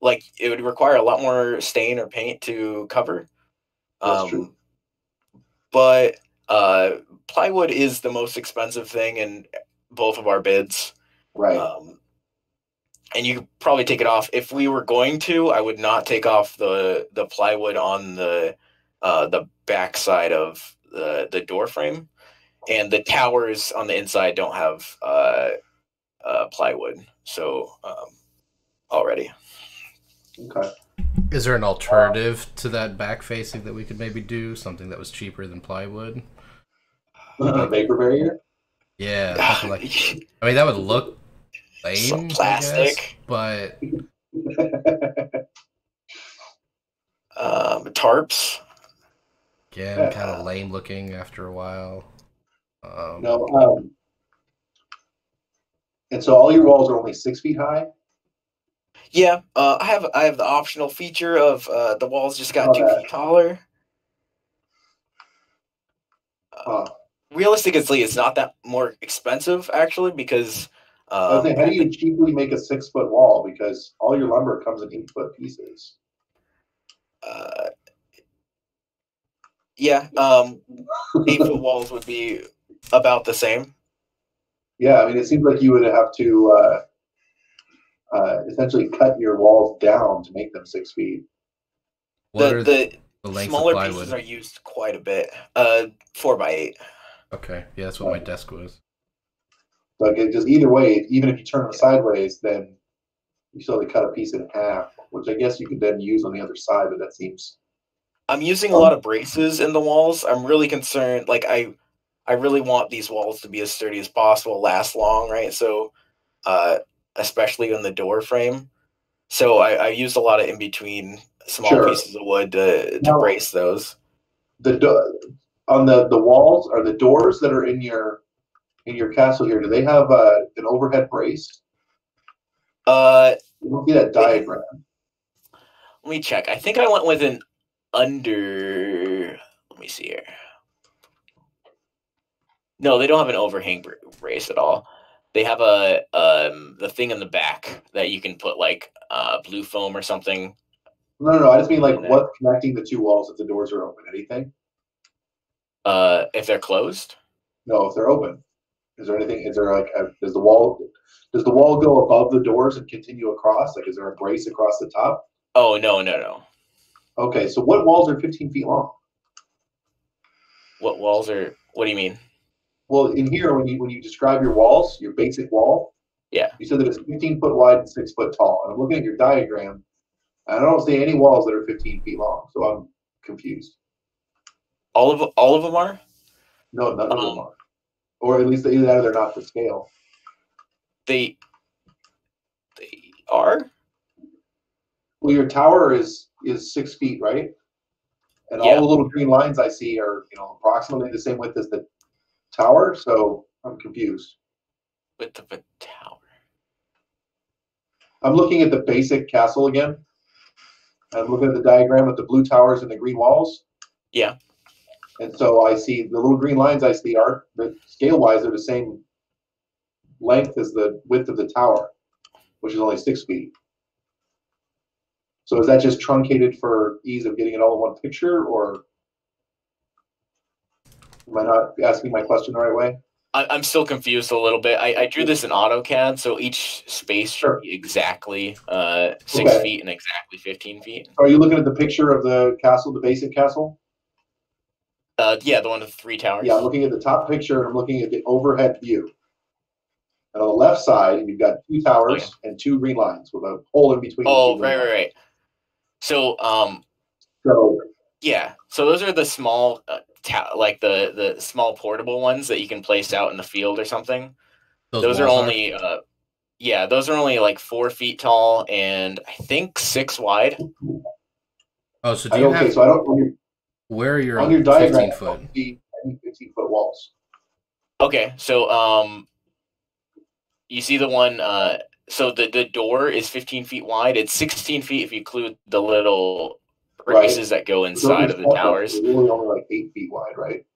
it would require a lot more stain or paint to cover. That's true. But plywood is the most expensive thing in both of our bids. Right. And you could probably take it off. If we were going to, I would not take off the plywood on the back side of the door frame, and the towers on the inside don't have plywood. So already. Okay. Is there an alternative to that back facing that we could maybe do? Something that was cheaper than plywood? A vapor barrier? Yeah. Like, I mean, that would look lame, some plastic, but tarps. Again, kind of lame looking after a while. And so all your walls are only 6 feet high? Yeah, I have the optional feature of the walls just got 2 feet taller. Realistically, it's not that more expensive actually because. How do you cheaply make a 6-foot wall? Because all your lumber comes in 8-foot pieces. Yeah, 8-foot walls would be about the same. Yeah, I mean, it seems like you would have to essentially cut your walls down to make them 6 feet. The smaller pieces are used quite a bit. 4x8. Okay, yeah, that's what my desk was. So just either way, even if you turn them sideways, then you still have to cut a piece in half, which I guess you could then use on the other side, but that seems... I'm using a lot of braces in the walls. I'm really concerned, like I really want these walls to be as sturdy as possible, last long, right? So, especially on the door frame. So I used a lot of in-between small pieces of wood to brace those. On the walls, are the doors that are in your castle here, do they have an overhead brace? You don't see that diagram. Let me check. I think I went with an under. Let me see here. No, they don't have an overhang brace at all. They have the thing in the back that you can put like blue foam or something. No. I just mean like what's connecting the two walls if the doors are open? Anything? If they're closed? No, if they're open. Is there anything? Is there like does the wall go above the doors and continue across? Like, is there a brace across the top? Oh no. Okay, so what walls are 15 feet long? What walls are? What do you mean? Well, in here, when you describe your walls, your basic wall, yeah, you said that it's 15 foot wide and 6 foot tall. And I'm looking at your diagram, I don't see any walls that are 15 feet long, so I'm confused. All of them are? No, none of them are. Or at least either that or they're not to scale. They are? Well, your tower is 6 feet, right? And Yeah. all the little green lines I see are, approximately the same width as the tower, so I'm confused. Width of a tower. I'm looking at the basic castle again. I'm looking at the diagram with the blue towers and the green walls. Yeah. And so I see the little green lines I see are, the scale-wise, are the same length as the width of the tower, which is only 6 feet. So is that just truncated for ease of getting it all in one picture, or am I not asking my question the right way? I'm still confused a little bit. I drew this in AutoCAD, so each space should be exactly 6 feet and exactly 15 feet. Are you looking at the picture of the castle, the basic castle? Yeah, the one with 3 towers. Yeah, I'm looking at the top picture and I'm looking at the overhead view. And on the left side, you've got 2 towers and 2 green lines with a hole in between. Oh, right. So, yeah. So those are the small, like the small portable ones that you can place out in the field or something. Those are only, those are only like 4 feet tall and I think 6 wide. Oh, so do you have? So I don't. Where are your on your diagram? 15 foot? 15-foot walls. Okay, so you see the one. So the door is 15 feet wide. It's 16 feet if you include the little braces that go inside of the towers. They're really only like 8 feet wide, right?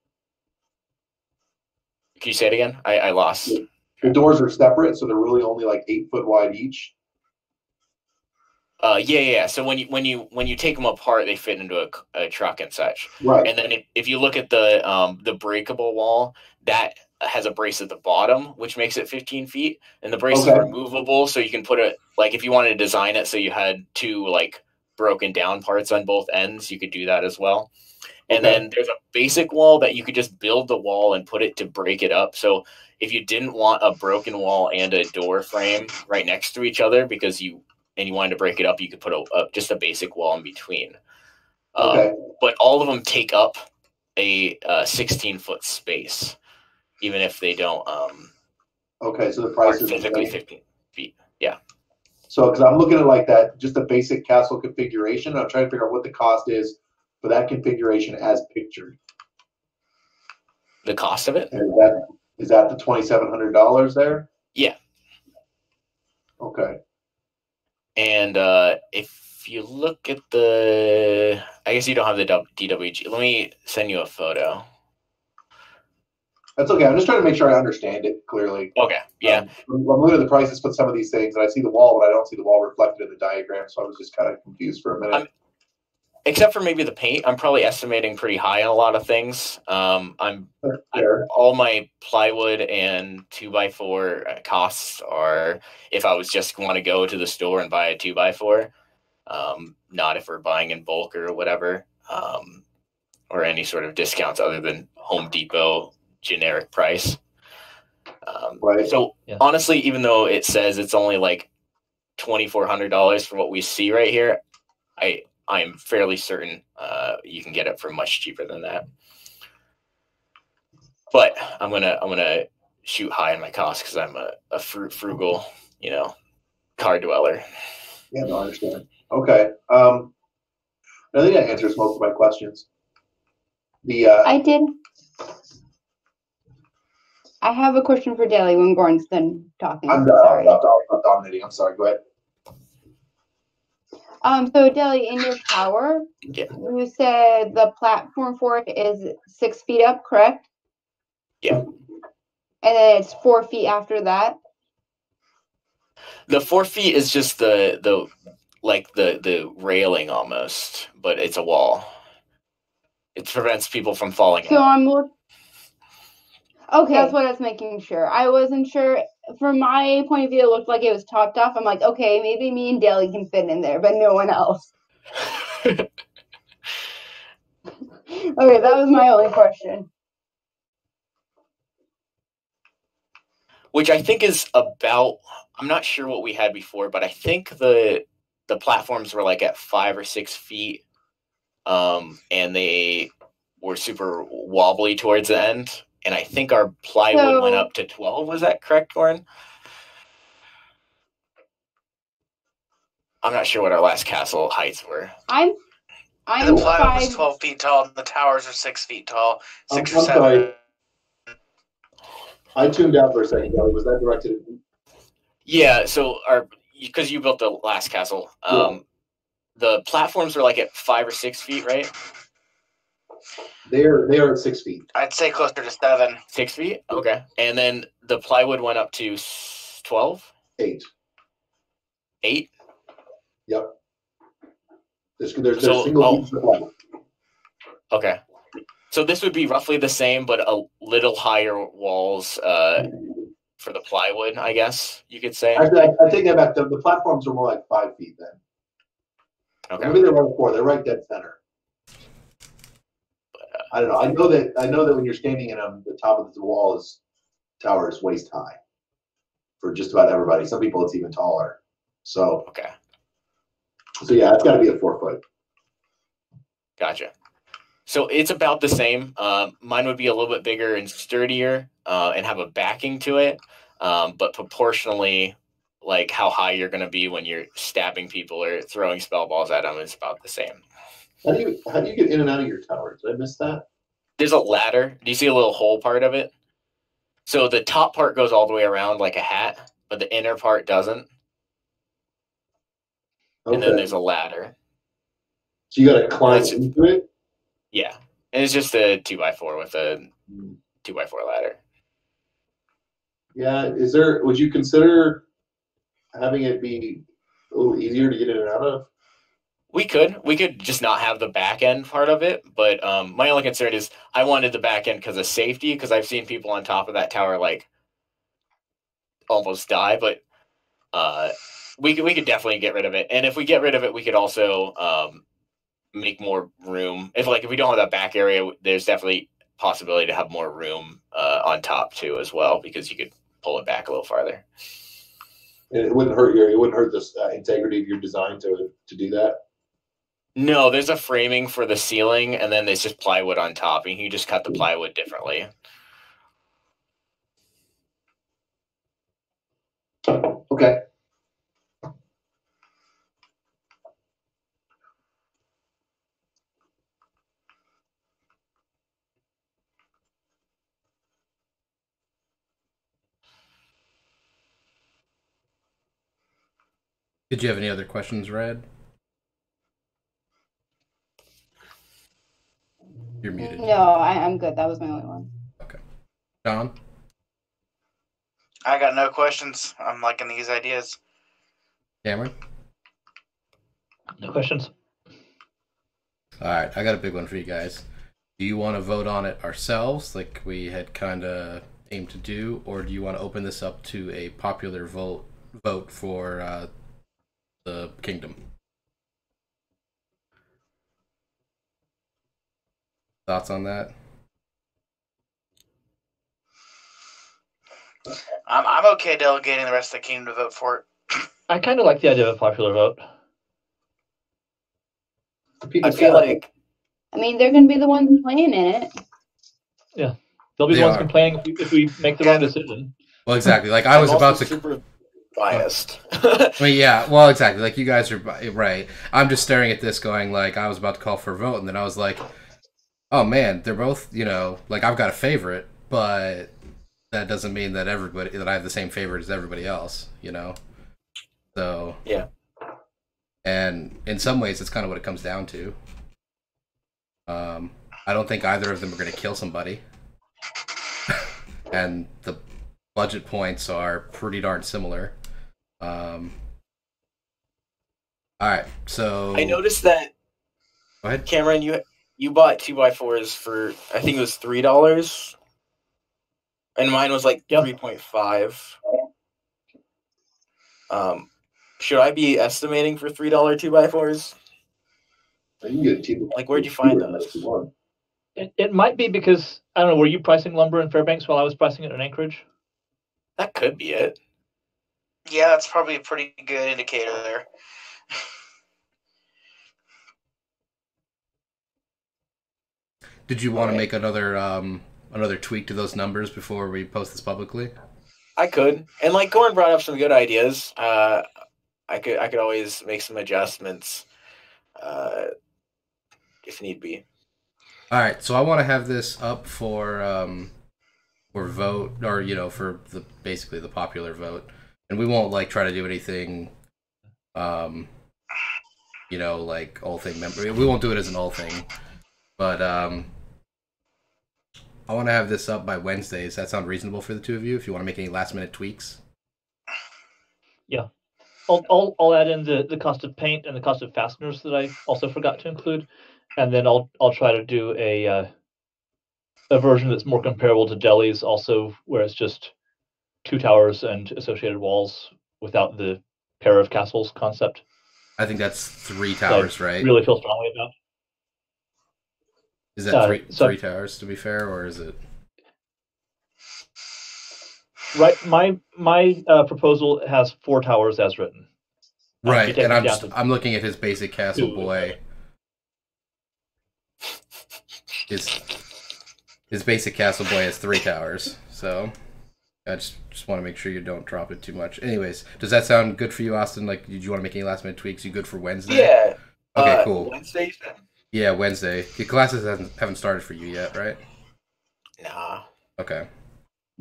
Can you say it again? I lost. The doors are separate, so they're really only like 8 foot wide each. Yeah. So when you take them apart, they fit into a truck and such. Right. And then if you look at the breakable wall, that has a brace at the bottom, which makes it 15 feet, and the brace is removable, so you can put it like if you wanted to design it so you had 2 like broken down parts on both ends, you could do that as well. And then there's a basic wall that you could just build the wall and put it to break it up. So if you didn't want a broken wall and a door frame right next to each other because you wanted to break it up, you could put just a basic wall in between. But all of them take up a 16-foot space, even if they don't. So the price is physically 15 feet. Yeah. So because I'm looking at like that, just the basic castle configuration, I'm trying to figure out what the cost is for that configuration as pictured. The cost of it? And is that the $2,700 there? Yeah. Okay. And if you look at I guess you don't have the DWG. Let me send you a photo. That's okay. I'm just trying to make sure I understand it clearly. Okay. Yeah. I'm looking at the prices for some of these things, and I see the wall, but I don't see the wall reflected in the diagram, so I was just kind of confused for a minute. Except for maybe the paint, I'm probably estimating pretty high on a lot of things. All my plywood and 2x4 costs are if I was just want to go to the store and buy a 2x4, not if we're buying in bulk or whatever, or any sort of discounts other than Home Depot generic price. So honestly, even though it says it's only like $2,400 for what we see right here, I'm fairly certain you can get it for much cheaper than that. But I'm gonna shoot high in my costs because I'm a frugal, car dweller. Yeah, no, I understand. Okay. I think that answers most of my questions. I did. I have a question for Daly when Gordon's done talking. I'm dominating. I'm sorry. Go ahead. So Daly, in your tower, you said the platform for it is 6 feet up, correct? Yeah. And then it's 4 feet after that. The 4 feet is just the railing almost, but it's a wall. It prevents people from falling out. Okay, that's what I was making sure. I wasn't sure. From my point of view, it looked like it was topped off. I'm like, okay, maybe me and Daly can fit in there, but no one else. Okay, that was my only question. Which I think is about, I'm not sure what we had before, but I think the the platforms were like at 5 or 6 feet, and they were super wobbly towards the end. And I think our plywood went up to 12. Was that correct, Goran? I'm not sure what our last castle heights were. I'm The plywood was 5. 12 feet tall, and the towers are 6 feet tall. 6 or I'm 7. sorry. I tuned out for a second, Kelly. Was that directed at me? Yeah, so because you built the last castle, the platforms were like at 5 or 6 feet, right? They are at 6 feet. I'd say closer to 7. 6 feet? Okay. And then the plywood went up to 12? 8. 8? Yep. There's single pieces of plywood. Okay. So this would be roughly the same, but a little higher walls for the plywood, I guess you could say. Actually, I take that back. The platforms are more like 5 feet then. Okay. Maybe they're right 4. They're right dead center. I don't know. I know that when you're standing in them, the top of the tower is waist high for just about everybody. Some people it's even taller. So okay. So yeah, it's got to be a 4 foot. Gotcha. So it's about the same. Mine would be a little bit bigger and sturdier and have a backing to it, but proportionally, like how high you're going to be when you're stabbing people or throwing spell balls at them is about the same. How do you get in and out of your tower? Did I miss that? There's a ladder. Do you see a little hole part of it? So the top part goes all the way around like a hat, but the inner part doesn't. Okay. And then there's a ladder. So you got to climb into it? Yeah. And it's just a 2x4 with a 2x4 ladder. Yeah. Would you consider having it be a little easier to get in and out of? We could just not have the back end part of it, but my only concern is I wanted the back end because of safety, because I've seen people on top of that tower like almost die, but we could definitely get rid of it. And if we get rid of it, we could also make more room. If we don't have that back area, there's definitely possibility to have more room on top too as well, because you could pull it back a little farther. And it wouldn't hurt the integrity of your design to do that? No, there's a framing for the ceiling, and then there's just plywood on top, and you just cut the plywood differently. Okay. Did you have any other questions, Red? You're muted. No, I'm good. That was my only one. Okay. John? I got no questions. I'm liking these ideas. Cameron? No questions. All right, I got a big one for you guys. Do you want to vote on it ourselves, like we had kind of aimed to do, or do you want to open this up to a popular vote for the kingdom? Thoughts on that? I'm okay delegating the rest of the kingdom to vote for it. I kind of like the idea of a popular vote. I feel like... I mean, they're going to be the ones playing in it. Yeah. They'll be the ones complaining if we make the wrong decision. Well, exactly. Like, I was about to... super biased. I mean, yeah, well, exactly. Like, you guys are right. I'm just staring at this going, like, I was about to call for a vote, and then I was like, oh, man, they're both, like, I've got a favorite, but that doesn't mean that I have the same favorite as everybody else, So... Yeah. And in some ways, it's kind of what it comes down to. I don't think either of them are going to kill somebody. And the budget points are pretty darn similar. All right, so... I noticed that... Go ahead. Cameron, you bought 2x4s for, I think it was $3. And mine was like 3.5. Should I be estimating for $3 2x4s? You can get cheaper. Like, where'd you find those? It might be because, I don't know, were you pricing lumber in Fairbanks while I was pricing it in Anchorage? That could be it. Yeah, that's probably a pretty good indicator there. Did you want to make another tweak to those numbers before we post this publicly? I could, and like Goran brought up some good ideas. I could always make some adjustments if need be. All right, so I want to have this up for vote, or for basically the popular vote, and we won't like try to do anything, like all thing member. We won't do it as an all thing, but I want to have this up by Wednesday. Does that sound reasonable for the two of you? If you want to make any last minute tweaks? Yeah. I'll add in the cost of paint and the cost of fasteners that I also forgot to include, and then I'll try to do a version that's more comparable to Delhi's, also where it's just 2 towers and associated walls without the pair of castles concept. I think that's 3 towers, right? Really feel strongly about. Is that three towers, to be fair, or is it? Right, my proposal has 4 towers as written. Right, and I'm looking at his basic castle boy. His basic castle boy has 3 towers, so I just want to make sure you don't drop it too much. Anyways, does that sound good for you, Austin? Like, did you want to make any last minute tweaks? You good for Wednesday? Yeah. Okay, cool. Wednesday. Yeah, Wednesday. Your classes haven't started for you yet, right? Nah. Okay.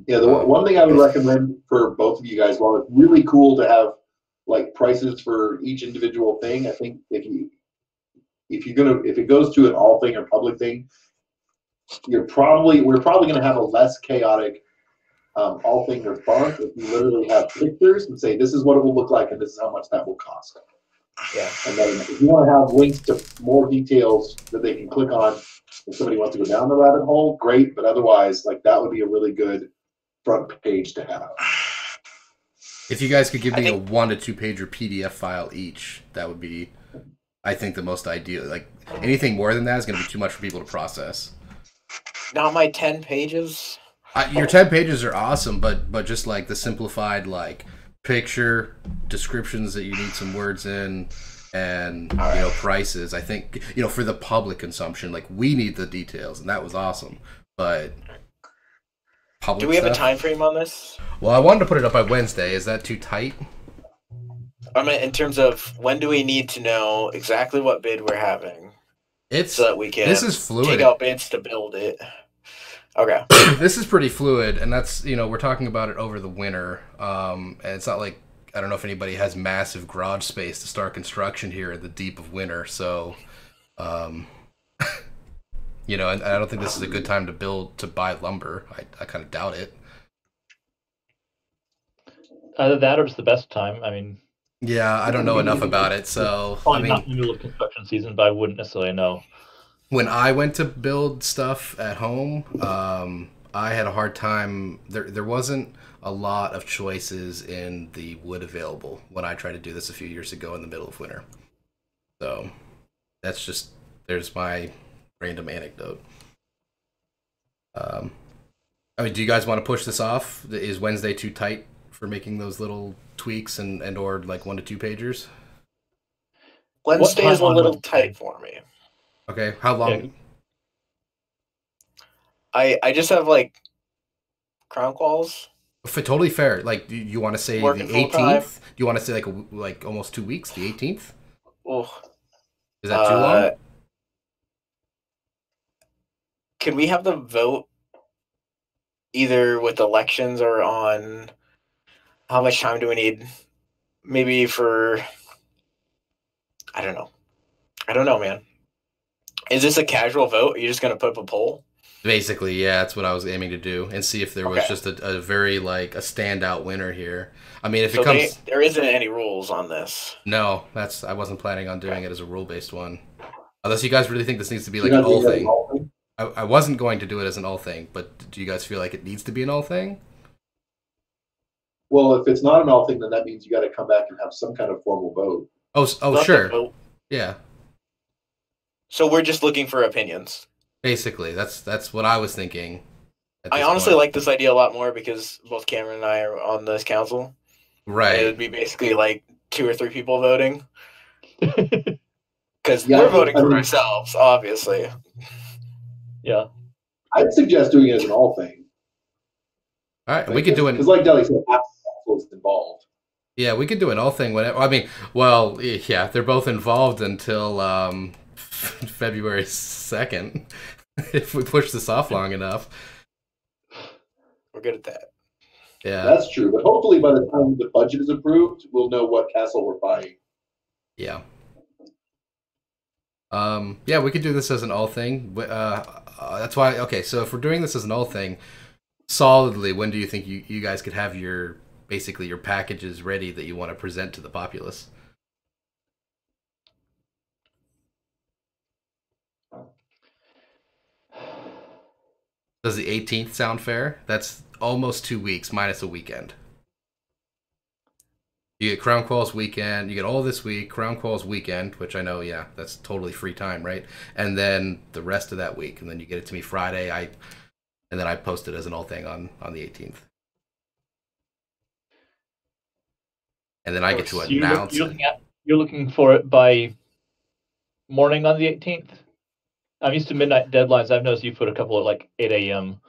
Yeah, the one thing I would recommend for both of you guys, while it's really cool to have like prices for each individual thing, I think if it goes to an all thing or public thing, we're probably gonna have a less chaotic all thing response if you literally have pictures and say this is what it will look like and this is how much that will cost. Yeah. And then if you want to have links to more details that they can click on if somebody wants to go down the rabbit hole, great. But otherwise, like that would be a really good front page to have. If you guys could give me a 1 to 2 pager PDF file each, that would be, I think, the most ideal. Like anything more than that is going to be too much for people to process. Not my 10 pages. Your 10 pages are awesome, but just like the simplified like picture descriptions that you need some words in, and prices. I think for the public consumption, like we need the details, and that was awesome. But public do we have stuff, a time frame on this? Well, I wanted to put it up by Wednesday. Is that too tight? I mean, in terms of when do we need to know exactly what bid we're having? So that we can this is fluid. Take out bids to build it. Okay. This is pretty fluid, and that's we're talking about it over the winter. And it's not like I don't know if anybody has massive garage space to start construction here in the deep of winter. So, and I don't think this is a good time to buy lumber. I kind of doubt it. Either that or it's the best time. I mean. Yeah, I don't know enough about it, so probably not in the middle of construction season, but I wouldn't necessarily know. When I went to build stuff at home, I had a hard time. There wasn't a lot of choices in the wood available when I tried to do this a few years ago in the middle of winter. So there's my random anecdote. Do you guys want to push this off? Is Wednesday too tight for making those little tweaks and or like 1 to 2 pagers? Wednesday is a little tight for me. Okay, how long? Yeah. I just have like crown calls. Totally fair. Like, do you want to say the 18th? Do you want to say like almost 2 weeks, the 18th? Oh, is that too long? Can we have the vote either with elections or on how much time do we need? Maybe for I don't know, man. Is this a casual vote? Are you just going to put up a poll? Basically, yeah, that's what I was aiming to do, and see if there was just a very, like, a standout winner here. I mean, if it comes... there isn't any rules on this. No, I wasn't planning on doing it as a rule-based one. Unless you guys really think this needs to be, like, an all thing. I wasn't going to do it as an all thing, but do you guys feel like it needs to be an all thing? Well, if it's not an all thing, then that means you got to come back and have some kind of formal vote. Oh, sure. Yeah. So we're just looking for opinions. Basically, that's what I was thinking. I honestly like this idea a lot more because both Cameron and I are on this council. Right. It would be basically like 2 or 3 people voting. Because Yeah, we're voting I for mean- ourselves, obviously. Yeah. I'd suggest doing it as an all thing. All right, we could do it. Because like Deli said, half the council is involved. Yeah, we could do an all thing whenever. I mean, well, yeah, they're both involved until February 2nd. If we push this off long enough. We're good at that. Yeah. That's true. But hopefully by the time the budget is approved, we'll know what castle we're buying. Yeah. Yeah, we could do this as an all thing. That's why, okay, so if we're doing this as an all thing, solidly, when do you think you guys could have your, basically your packages ready that you want to present to the populace? Does the 18th sound fair? That's almost 2 weeks minus a weekend. You get Crown Qualls weekend, you get all this week, Crown Qualls weekend, which I know, yeah, that's totally free time, right? And then the rest of that week, and then you get it to me Friday, and then I post it as an all thing on the 18th. And then I get to announce you're looking for it by morning on the 18th? I'm used to midnight deadlines. I've noticed you put a couple at like 8 a.m.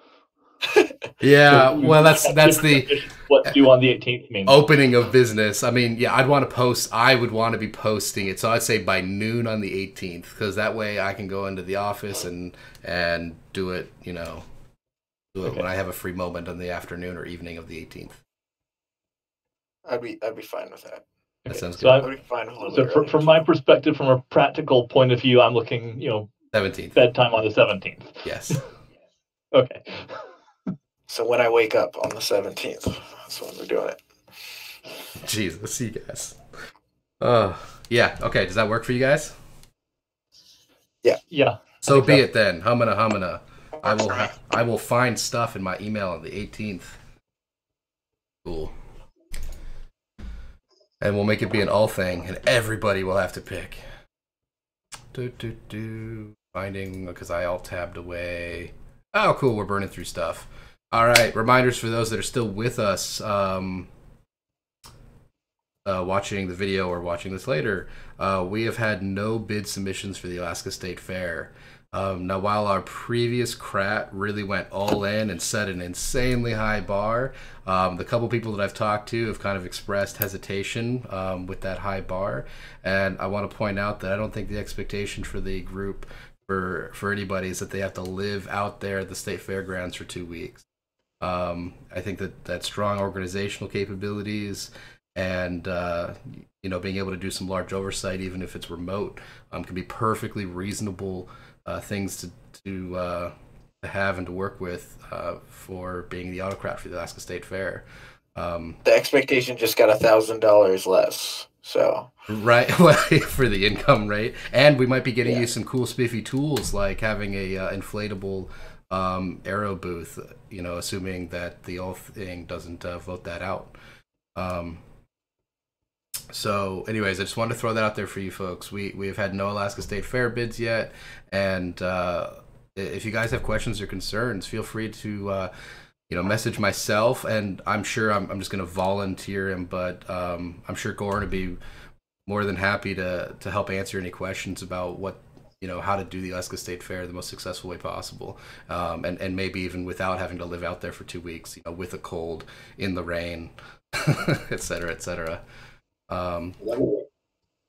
Yeah, So well, that's the what due on the 18th means. Opening of business. I mean, yeah, I'd want to post. I would want to be posting it, so I'd say by noon on the 18th, because that way I can go into the office and do it. You know, do it when I have a free moment on the afternoon or evening of the 18th. I'd be fine with that. That sounds good. So I'd be fine with a little so from my perspective, from a practical point of view, I'm looking, 17th. Bedtime on the 17th. Yes. Okay. So when I wake up on the 17th, that's when we're doing it. Jesus, you guys. Yeah. Okay. Does that work for you guys? Yeah. So be it then. Humana. I will find stuff in my email on the 18th. Cool. And we'll make it be an all thing, and everybody will have to pick. Finding, because I all tabbed away. Oh, cool. We're burning through stuff. All right. Reminders for those that are still with us, watching the video or watching this later. We have had no bid submissions for the Alaska State Fair. Now, while our previous CRAT really went all in and set an insanely high bar, the couple people that I've talked to have kind of expressed hesitation with that high bar. And I want to point out that I don't think the expectation for the group for anybody is that they have to live out there at the state fairgrounds for 2 weeks. I think that strong organizational capabilities and being able to do some large oversight, even if it's remote, can be perfectly reasonable things to have and to work with for being the autocrat for the Alaska State Fair. The expectation just got $1,000 less, so right for the income rate, and we might be getting you some cool spiffy tools like having a inflatable aero booth. Assuming that the all thing doesn't vote that out. So anyways, I just wanted to throw that out there for you folks. We have had no Alaska State Fair bids yet, and if you guys have questions or concerns, feel free to message myself, and I'm sure I'm just going to volunteer him, but I'm sure Goran would be more than happy to help answer any questions about what how to do the Alaska State Fair the most successful way possible, and maybe even without having to live out there for 2 weeks, with a cold, in the rain, et cetera, et cetera.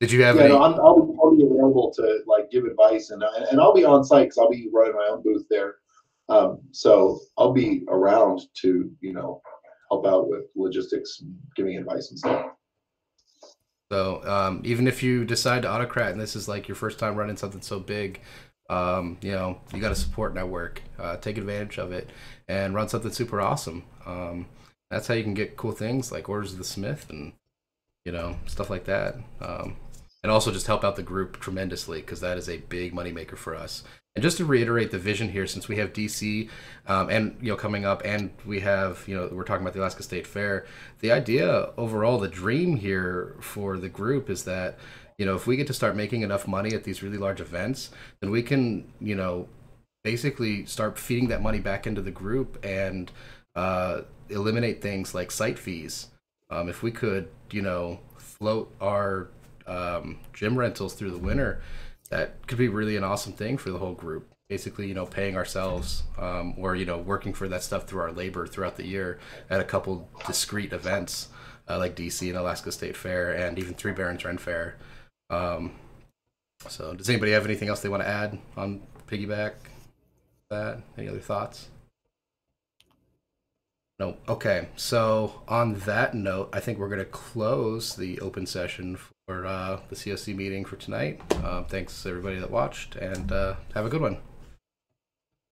Did you have any? No, I'll be available to give advice, and I'll be on site because I'll be running my own booth there. So I'll be around to help out with logistics, giving advice and stuff. So even if you decide to autocrat and this is like your first time running something so big, you got a support network. Take advantage of it and run something super awesome. That's how you can get cool things like Orders of the Smith and stuff like that. And also just help out the group tremendously, because that is a big moneymaker for us. And just to reiterate the vision here, since we have DC and coming up, and we have we're talking about the Alaska State Fair, the idea overall, the dream here for the group is that if we get to start making enough money at these really large events, then we can basically start feeding that money back into the group and eliminate things like site fees. If we could float our gym rentals through the winter, that could be really an awesome thing for the whole group. Basically, you know, paying ourselves or, you know, working for that stuff through our labor throughout the year at a couple discrete events like DC and Alaska State Fair and even Three Barons Ren Fair. So does anybody have anything else they want to add on piggyback that? Any other thoughts? No. Okay. So on that note, I think we're going to close the open session for the CoC meeting for tonight. Thanks everybody that watched, and have a good one.